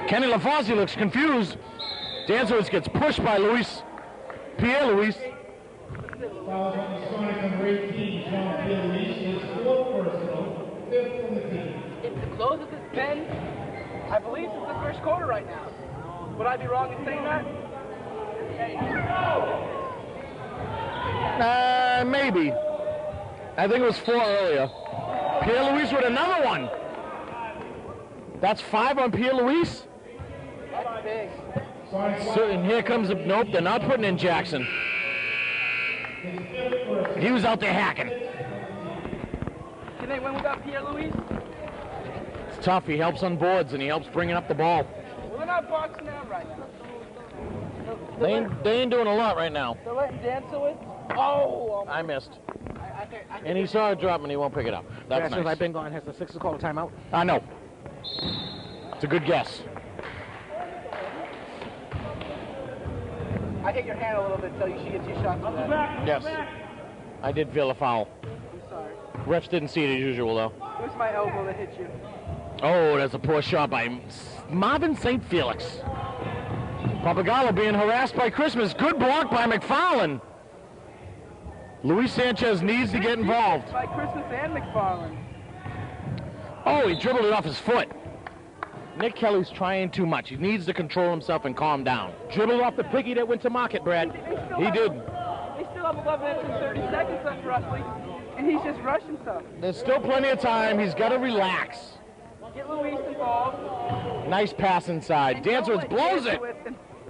Kenny LaFosse looks confused. Danzowitz gets pushed by Pierre Luis. Fouls on the Sonic number 18, Jean-Pierre Luis, his fourth personal, fifth from the team. It's the close of this pen. I believe it's the first quarter right now. Would I be wrong in saying that? Maybe. I think it was 4 earlier. Pierre Luis with another one. That's 5 on Pierre Luis. That's big. So, and here comes nope, they're not putting in Jackson. He was out there hacking. Can they win without Pierre Luis? It's tough. He helps on boards and he helps bringing up the ball. Well, they're not boxing out right now. They ain't doing a lot right now. They're letting Danzowitz. Oh! I missed. I think And he saw it drop and he won't pick it up. That's Since I've nice. been gone, has the Sixers called a timeout? I know. It's a good guess. I hit your hand a little bit until she gets 2 shots. Yes. I did feel a foul. I'm sorry. Refs didn't see it as usual, though. It was my elbow that hit you. Oh, that's a poor shot by Marvin St. Felix. Papagallo being harassed by Christmas. Good block by McFarland. Luis Sanchez needs to get involved. By Christmas and McFarland. Oh, he dribbled it off his foot. Nick Kelly's trying too much. He needs to control himself and calm down. Dribbled off the piggy that went to market, Brad. He did. They still have 11 minutes and 30 seconds left, roughly. And he's just rushed himself. There's still plenty of time. He's got to relax. Get Luis involved. Nice pass inside. Danzowitz blows it.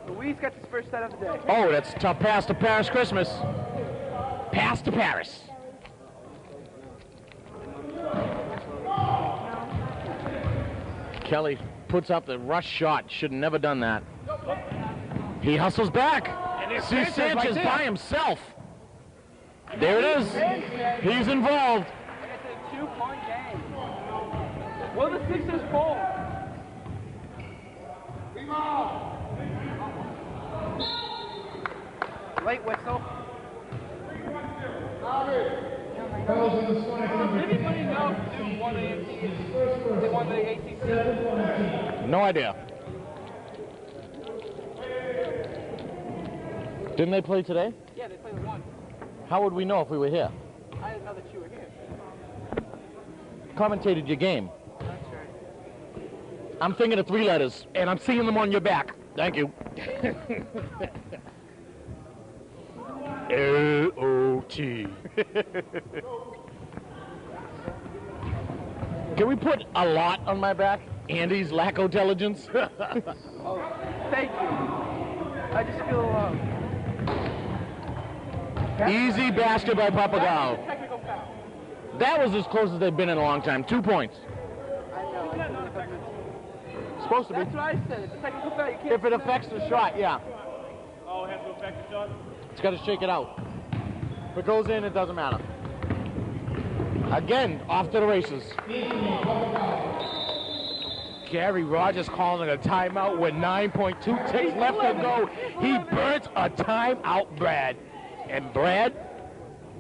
Luis got his first set of the day. Oh, that's a tough pass to Paris Christmas. Pass to Paris. Kelly puts up the rush shot. Should have never done that. He hustles back. And See Sanchez by himself. There it is. He's involved. And it's a 2-point game. Will the Sixers fold? Late whistle. Fouls on the Sonic Does number anybody 10, know who won the his ACC? first They won the personal, ACC. seventh on the team. No idea. Didn't they play today? Yeah, they played 1. How would we know if we were here? I didn't know that you were here. Commentated your game. That's right. I'm thinking of 3 letters. And I'm seeing them on your back. Thank you. L-O-T. Can we put a lot on my back? Andy's lack of intelligence. Oh, thank you. I just feel Easy basket by Pappagallo. technical foul. That was as close as they've been in a long time. 2 points. I know. Supposed to be. That's what I said. It's a technical foul. You can't If it affects the shot, yeah. Oh, it has to affect the shot? It's got to shake it out. If it goes in, it doesn't matter. Again, off to the races. Gary Rogers calling a timeout with 9.2 ticks left to go. He burnt a timeout, Brad. And Brad,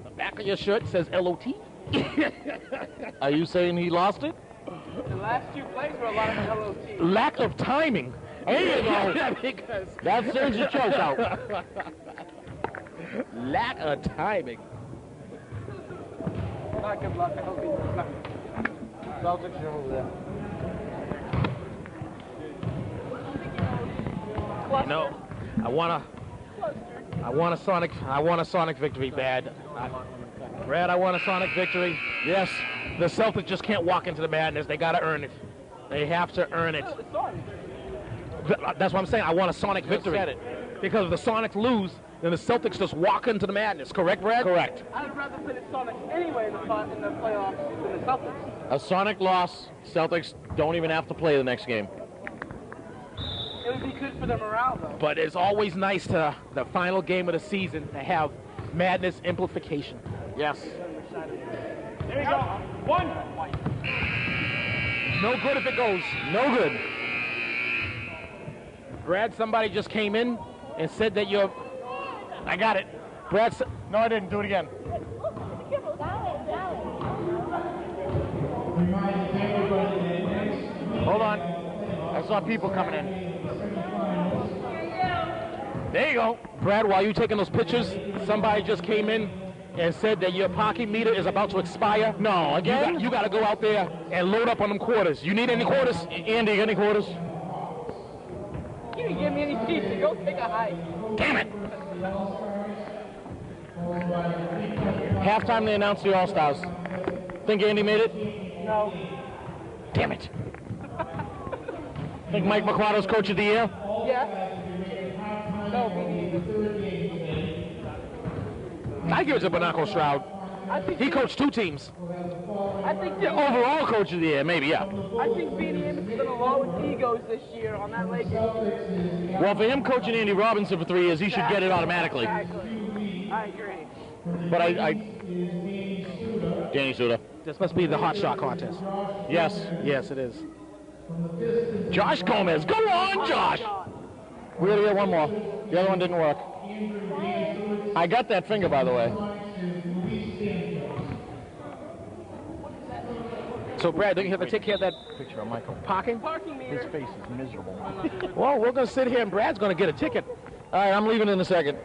the back of your shirt says LOT. Are you saying he lost it? The last 2 plays were a lot of LOT. Lack of timing. There you go. That sends your choke out. Lack of timing. Not good luck. I hope he's not. Celtics are over there. No, I want a Sonic victory, Brad. Brad, I want a Sonic victory. Yes, the Celtics just can't walk into the madness. They got to earn it. They have to earn it. That's what I'm saying. I want a Sonic victory. Said it. Because if the Sonics lose, then the Celtics just walk into the madness. Correct, Brad? Correct. I'd rather play the Sonics anyway in the playoffs than the Celtics. A Sonic loss, Celtics don't even have to play the next game. It would be good for their morale, though. But it's always nice to the final game of the season to have madness amplification. Yes. There you go. One. No good if it goes. No good. Brad, somebody just came in and said that you're... I got it. Brad, no, I didn't. Do it again. Hold on. I saw people coming in. There you go. Brad, while you taking those pictures, somebody just came in and said that your parking meter is about to expire. No, again? You got to go out there and load up on them quarters. You need any quarters? Andy, any quarters? You didn't give me any pizza. Go take a hike. Damn it! Halftime, they announced the All-Stars. Think Andy made it? No. Damn it. Think Mike McQuarters Coach of the Year? Yeah. No, I give it to Bernardo Stroud. He coached 2 teams. I think Overall Coach of the Year, maybe, yeah. I think Beanie Amos is going to lower with egos this year on that Lakers. Well, for him coaching Andy Robinson for 3 years, he should get it automatically. Exactly. I agree. But Danny Suda. This must be the hot shot contest. Yes. Yes, it is. Josh Gomez. Go on, Josh. We gotta get one more. The other one didn't work. I got that finger, by the way. So, Brad, don't you have to take care of that Picture of Michael. parking? Parking meter. His face is miserable. Well, we're going to sit here and Brad's going to get a ticket. All right, I'm leaving in a second.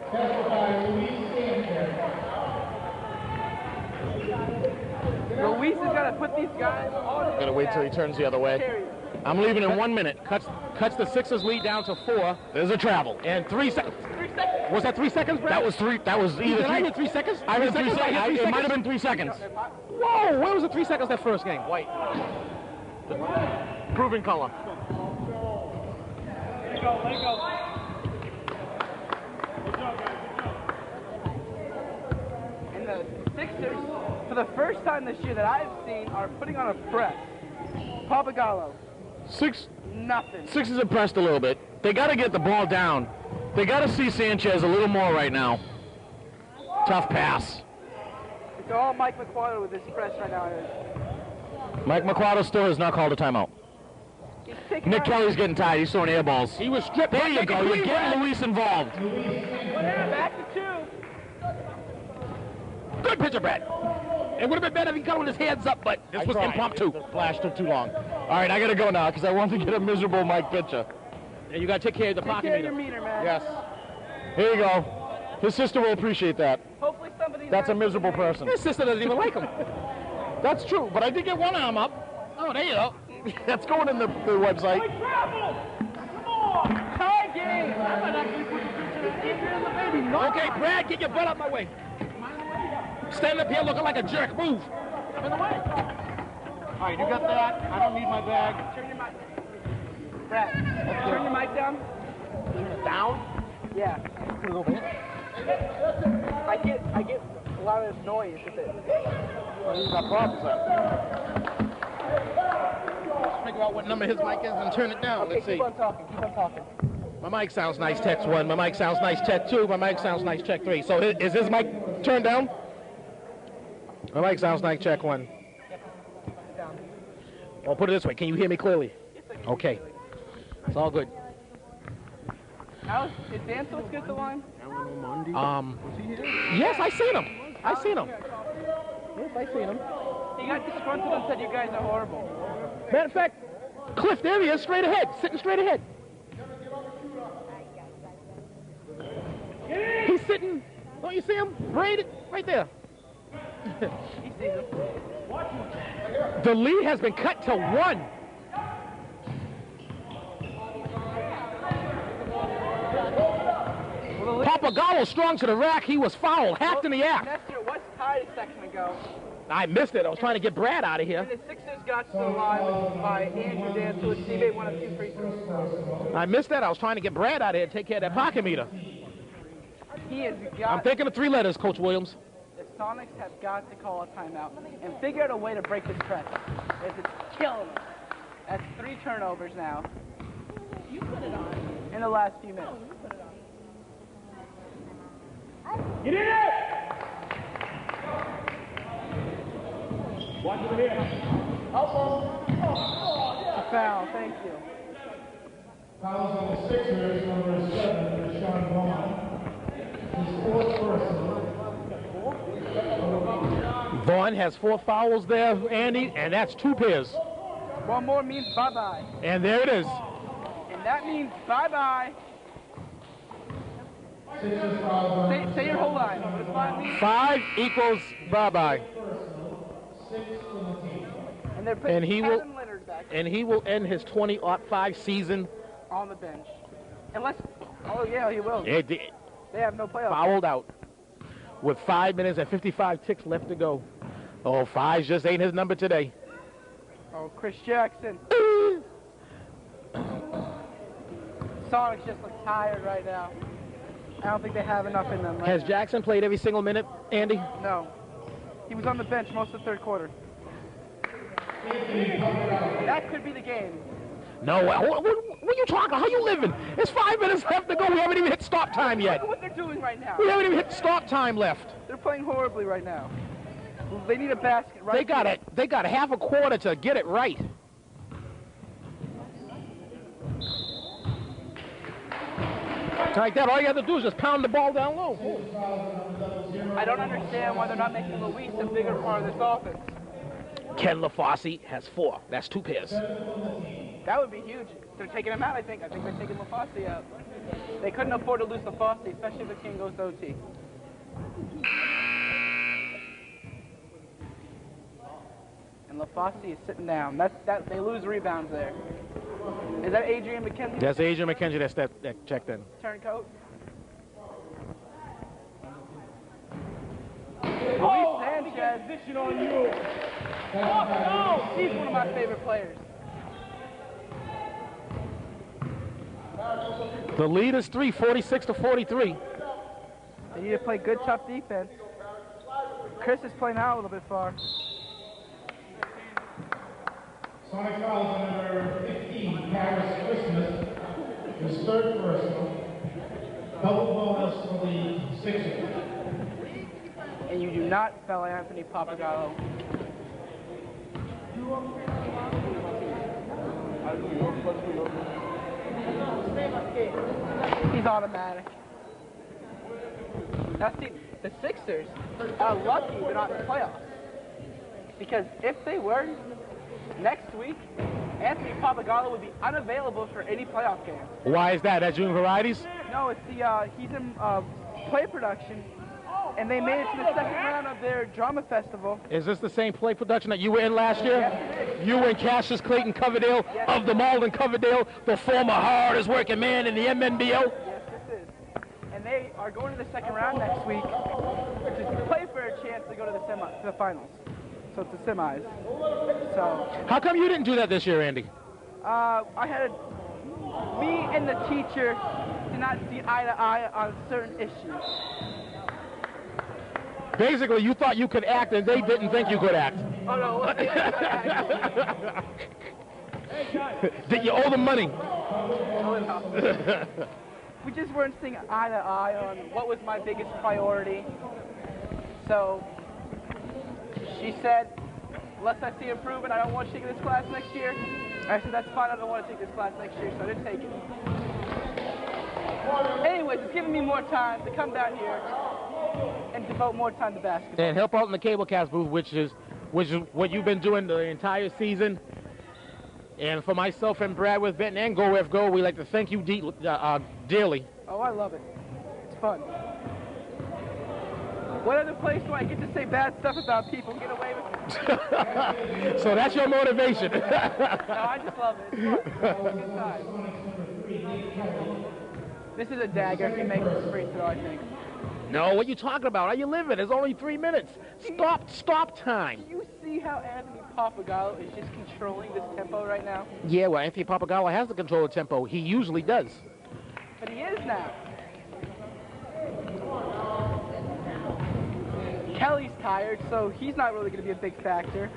Luis has got to put these guys on. Gotta wait till he turns the other way. I'm leaving in 1 minute. Cuts the Sixers lead down to 4. There's a travel. And 3 seconds. 3 seconds. Was that 3 seconds, Brad? That was 3. That was either Did 3. I hear 3 seconds? I heard 3 I hear seconds. 3 It might have seconds? been 3 seconds. Whoa, where was the 3 seconds that first game? White. Proven color. Let it go, let it go. And the Sixers, for the first time this year that I've seen, are putting on a press. Pappagallo, nothing. Six is impressed a little bit. They got to get the ball down. They got to see Sanchez a little more right now. Tough pass. It's all Mike McQuarters with this press right now. Mike McQuarters still has not called a timeout. He's taking Nick out- Kelly's getting tired. He's throwing air balls. He was stripped. There you go. You're getting Luis involved. Back to 2. Good pitcher, Brad. It would have been better if he got with his hands up, but this was impromptu. The flash took too long. All right, I got to go now because I want to get a miserable Mike pitcher. And you got to take care of the Take parking care of your meter. meter, man. Yes. Here you go. His sister will appreciate that. Hopefully somebody's That's a miserable person. His sister doesn't even like him. That's true, but I did get one arm up. Oh, there you go. That's going in the website. Tie game. I might actually put the picture of Andrew and the baby. No. Okay, Brad, get your butt out my way. Stand up here looking like a jerk. Move. I'm in the way. All right, you got that. I don't need my bag. Turn your mic. Brad, turn your mic down. Turn it down? Yeah. Put it over here. I get a lot of noise with it. Well, you got problems then. Let's figure out what number his mic is and turn it down. Okay, Let's see. keep on talking. Keep on talking. My mic sounds nice, text 1. My mic sounds nice, check 2. My mic sounds nice, check 3. So is his mic turned down? My mic sounds nice, check 1. Well, put it this way. Can you hear me clearly? Okay. It's all good. Is Dan supposed to get the line? Yes, I seen him. I seen him. Yes, I seen him. He got disgruntled and said you guys are horrible. Matter of fact, Cliff, there he is, straight ahead, sitting straight ahead. He's sitting, don't you see him? Braided, right there. He sees him. The lead has been cut to 1. Papagallo strong to the rack. He was fouled, hacked in the act. Nestor was tied a second ago. I missed it. I was trying to get Brad out of here. And the Sixers got to the line by Andrew Dan to receive one of 2 free throws. I missed that. I was trying to get Brad out of here and take care of that pocket meter. He has got. I'm thinking of 3 letters, Coach Williams. The Sonics have got to call a timeout and figure out a way to break this press. As it's killing them. That's 3 turnovers now. You put it on. In the last few minutes. Get in it! Watch over here. A foul, thank you. Fouls on the Sixers, number 7, Rashawn Vaughn. His 4th personal. Vaughn has 4 fouls there, Andy, and that's 2 pairs. 1 more means bye-bye. And there it is. And that means bye-bye. Sixers fouls on Say your whole line. What does 5 mean? 5 equals bye-bye. 6 from the team. And they're putting And he will- Adam Leonard back And he will end his 20-5 season on the bench. Unless, oh yeah, he will. They have no playoffs. fouled out with 5 minutes and 55 ticks left to go. Oh, 5 just ain't his number today. Oh, Chris Jackson. Sonics just look tired right now. I don't think they have enough in them. Right Has now. Jackson played every single minute, Andy? No. He was on the bench most of the 3rd quarter. That could be the game. No. What are you talking? How you living? It's 5 minutes left to go. We haven't even hit stop time yet. Look at what they're doing right now. We haven't even hit stop time left. They're playing horribly right now. They need a basket right They got it. They got half a quarter to get it right. Like that, all you have to do is just pound the ball down low. I don't understand why they're not making Luis a bigger part of this offense. Ken LaFosse has 4. That's 2 pairs. That would be huge. They're taking him out, I think. I think they're taking LaFosse out. They couldn't afford to lose LaFosse, especially if the team goes to OT. And LaFosse is sitting down. They lose rebounds there. Is that Adrian McKenzie? That's Adrian McKenzie that checked in. Turncoat. Luis Sanchez. Position on you. He's one of my favorite players. The lead is 3, 46-43. They need to play good, tough defense. Chris is playing out a little bit far. Sonic fouls on number 15, Paris Christmas. His 3rd personal. Double bonus for the Sixers. And you do not foul Anthony Papagallo. He's automatic. Now see, the Sixers are lucky they're not in the playoffs. Because if they were, next week, Anthony Papagallo would be unavailable for any playoff game. Why is that? That's Junior Varieties? No, it's he's in play production, and they made it to the 2nd round of their drama festival. Is this the same play production that you were in last year? Yes, it is. You and Cassius Clayton Coverdale of the Malden Coverdale, the former hardest working man in the MNBL? Yes, this is. And they are going to the 2nd round next week to play for a chance to go to the finals. so it's the semis. So How come you didn't do that this year, Andy? me and the teacher did not see eye to eye on certain issues. Basically, you thought you could act, and they didn't think you could act. Oh no! Did you owe them money? We just weren't seeing eye to eye on what was my biggest priority. So she said, unless I see improvement, I don't want to take this class next year. I said, that's fine, I don't want to take this class next year, so I didn't take it. Anyways, it's giving me more time to come down here and devote more time to basketball. And help out in the cablecast booth, which is what you've been doing the entire season. And for myself and Brad with Benton and Go Ref Go, we like to thank you dearly. Oh, I love it. It's fun. What other place do I get to say bad stuff about people and get away with it? So that's your motivation. No, I just love it. It's fun. It's a good time. This is a dagger if he makes a free throw, I think. No, what are you talking about? How you living? It's only 3 minutes. Stop time. Do you see how Anthony Papagallo is just controlling this tempo right now? Yeah, well, Anthony Papagallo has the control of tempo. He usually does. But he is now. Kelly's tired, so he's not really going to be a big factor.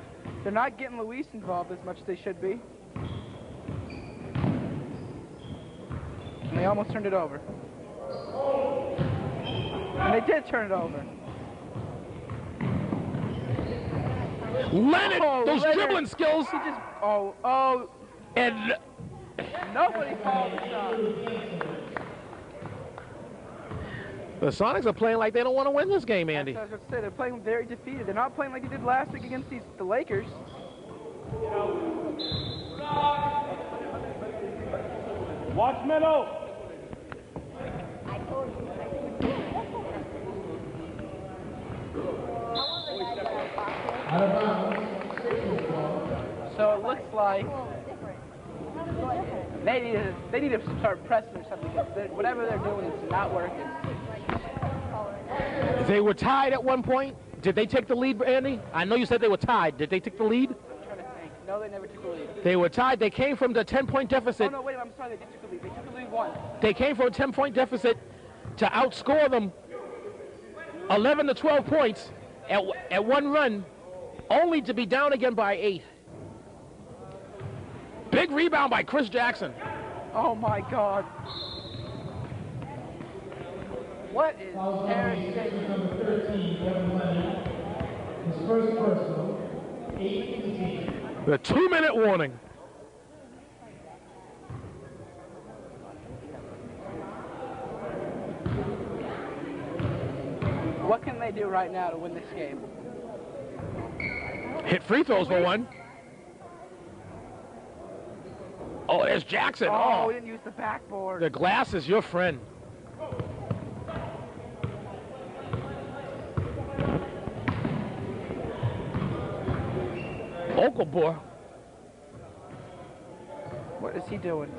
They're not getting Luis involved as much as they should be. And they almost turned it over. And they did turn it over. Leonard, those Leonard. dribbling skills. He just, And nobody called the shot. the Sonics are playing like they don't want to win this game, Andy. That's what I was going to say. They're playing very defeated. They're not playing like they did last week against the Lakers. Watch middle. Out of bounds. So it looks like they need to start pressing or something. Whatever they're doing is not working. They were tied at one point. Did they take the lead, Andy? I know you said they were tied. Did they take the lead? I'm trying to think. No, they never took the lead. They were tied. They came from the 10-point deficit. Oh no, wait, I'm sorry. They did take the lead. They took the lead once. They came from a 10-point deficit to outscore them 11 to 12 points at one run, only to be down again by 8. Big rebound by Chris Jackson. Oh my God. What is Harris saying? Number 13, Kevin Leonard. His first personal, 8-15. The 2-minute warning. What can they do right now to win this game? Hit free throws for one. Oh, there's Jackson. Oh, we didn't use the backboard. The glass is your friend. Oklahoma. What is he doing?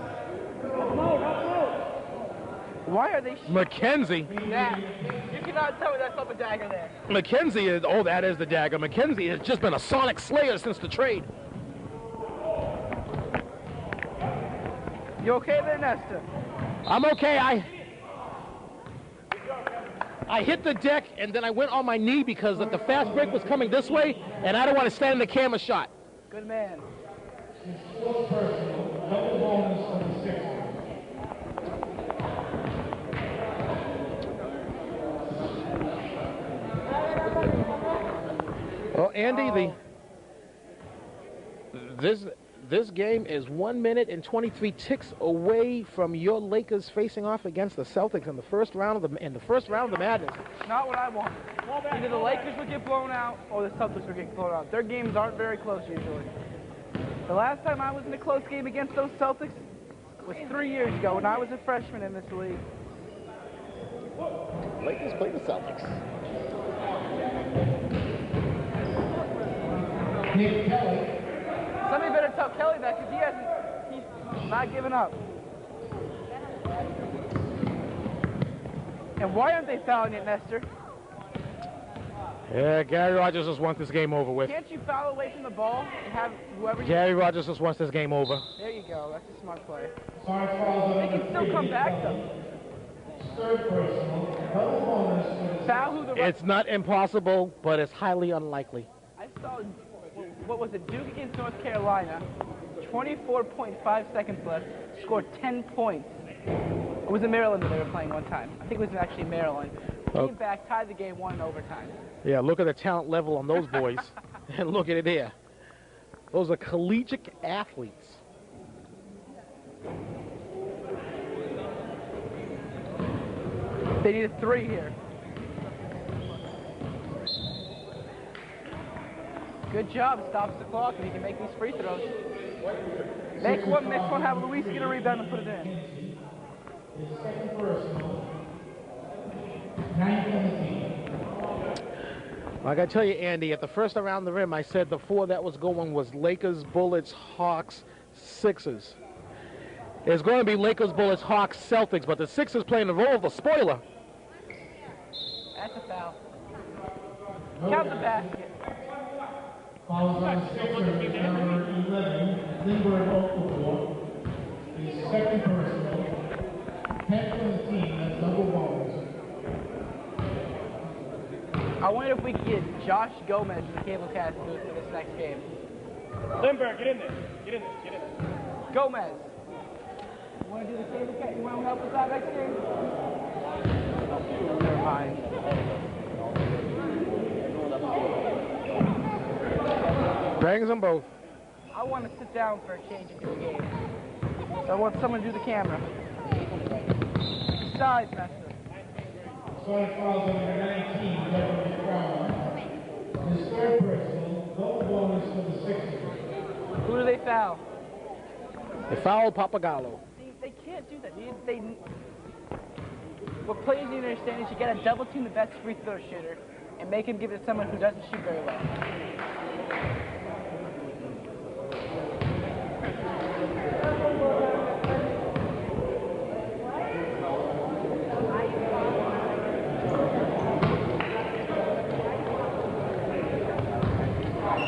Why are they McKenzie. that? You cannot tell me that's not a dagger there. McKenzie is, oh, that is the dagger. McKenzie has just been a Sonic Slayer since the trade. You okay there, Nestor? I'm okay. I hit the deck, and then I went on my knee because the fast break was coming this way, and I don't want to stand in the camera shot. Good man. His fourth personal, double bonus on the 6th. Well, Andy, this game is 1 minute and 23 ticks away from your Lakers facing off against the Celtics in the first round of the madness. Not what I want. Either the Lakers would get blown out or the Celtics would get blown out. Their games aren't very close usually. The last time I was in a close game against those Celtics was 3 years ago when I was a freshman in this league. Lakers play the Celtics. Nick Kelly. Somebody better tell Kelly that because he's not giving up. And why aren't they fouling it, Nestor? Yeah, Gary Rogers just wants this game over with. Can't you foul away from the ball and have whoever? Gary Rogers just wants this game over. There you go. That's a smart play. Sonics fouls on They number can still 3. come back though. Third personal. Double bonus for the Foul who the It's not impossible, but it's highly unlikely. I saw, what was it, Duke against North Carolina, 24.5 seconds left, scored 10 points. It was in Maryland that they were playing one time. I think it was actually Maryland. Came back, tied the game, won in overtime. Yeah, look at the talent level on those boys. And look at it here. Those are collegiate athletes. They need a 3 here. Good job, stops the clock, and he can make these free throws. Next one, have Luis get a rebound and put it in. his second personal. 9th on the team. I got to tell you, Andy, at the first around the rim, I said the 4 that was going was Lakers, Bullets, Hawks, Sixers. It's going to be Lakers, Bullets, Hawks, Celtics, but the Sixers playing the role of a spoiler. That's a foul. Count the basket. Fouls on Sixers, number 11, Lindbergh Okafor. His second personal. 10th on the team, that's double bonus. I wonder if we could get Josh Gomez from the cable cast booth for this next game. Lindbergh, get in there. Get in there. Get in there. Gomez. You want to do the cable cast? You want to help us out next game? Never mind. Bangs them both. I want to sit down for a change into the game. So I want someone to do the camera. Size master. Sonic fouls on number 19, Beverly Brown. His third personal, double bonus for the Sixers. Who do they foul? They fouled Papagallo. They can't do that. What players need to understand is you got to double team the best free throw shooter and make him give it to someone who doesn't shoot very well.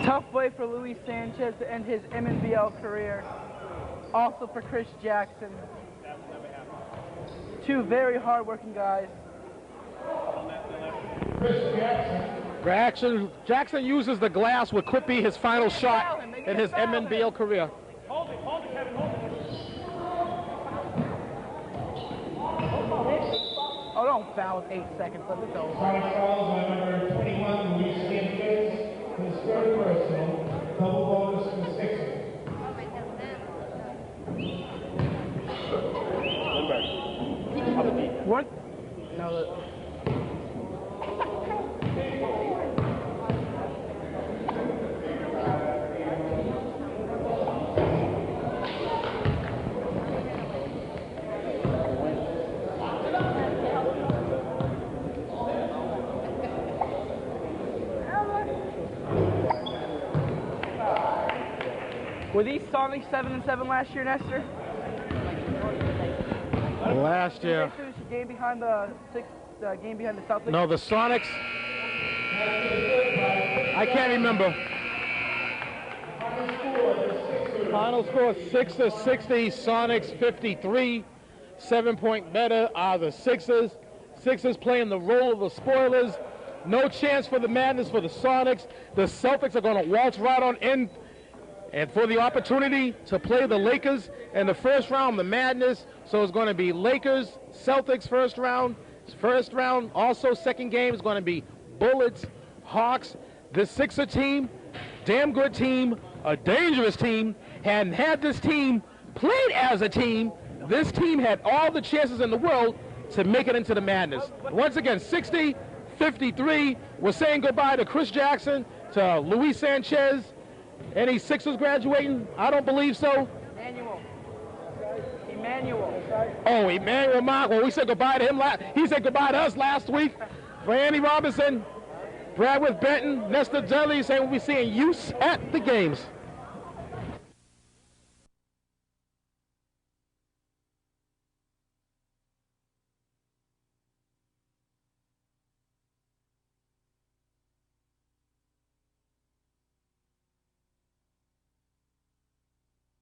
Tough way for Luis Sanchez to end his MNBL career. Also for Chris Jackson. 2 very hard-working guys. Jackson uses the glass, what could be his final shot in his MNBL career. Hold it, Kevin, hold it. Oh, don't foul with 8 seconds left. It's over. Sonic fouls on number 21, Luis Sanchez. His third personal, double bonus for the Sixers. What? No. Were these Sonics 7-7 last year, Nestor? Last year. Did they finish the game behind the game behind the Celtics? No, the Sonics. I can't remember. Final score: Sixers 60, Sonics 53. 7-point better are the Sixers. Sixers playing the role of the spoilers. No chance for the madness for the Sonics. The Celtics are going to waltz right on in. And for the opportunity to play the Lakers in the first round, the madness. So it's going to be Lakers, Celtics first round. First round, also second game is going to be Bullets, Hawks. The Sixer team, damn good team, a dangerous team. Hadn't had this team played as a team. This team had all the chances in the world to make it into the madness. Once again, 60, 53. We're saying goodbye to Chris Jackson, to Luis Sanchez. Any Sixers graduating? I don't believe so. Emmanuel. Oh, Emmanuel Mark. Well, we said goodbye to him. He said goodbye to us last week. For Andy Robinson, Bradworth Benton, Nestor Dudley saying we'll be seeing use at the games.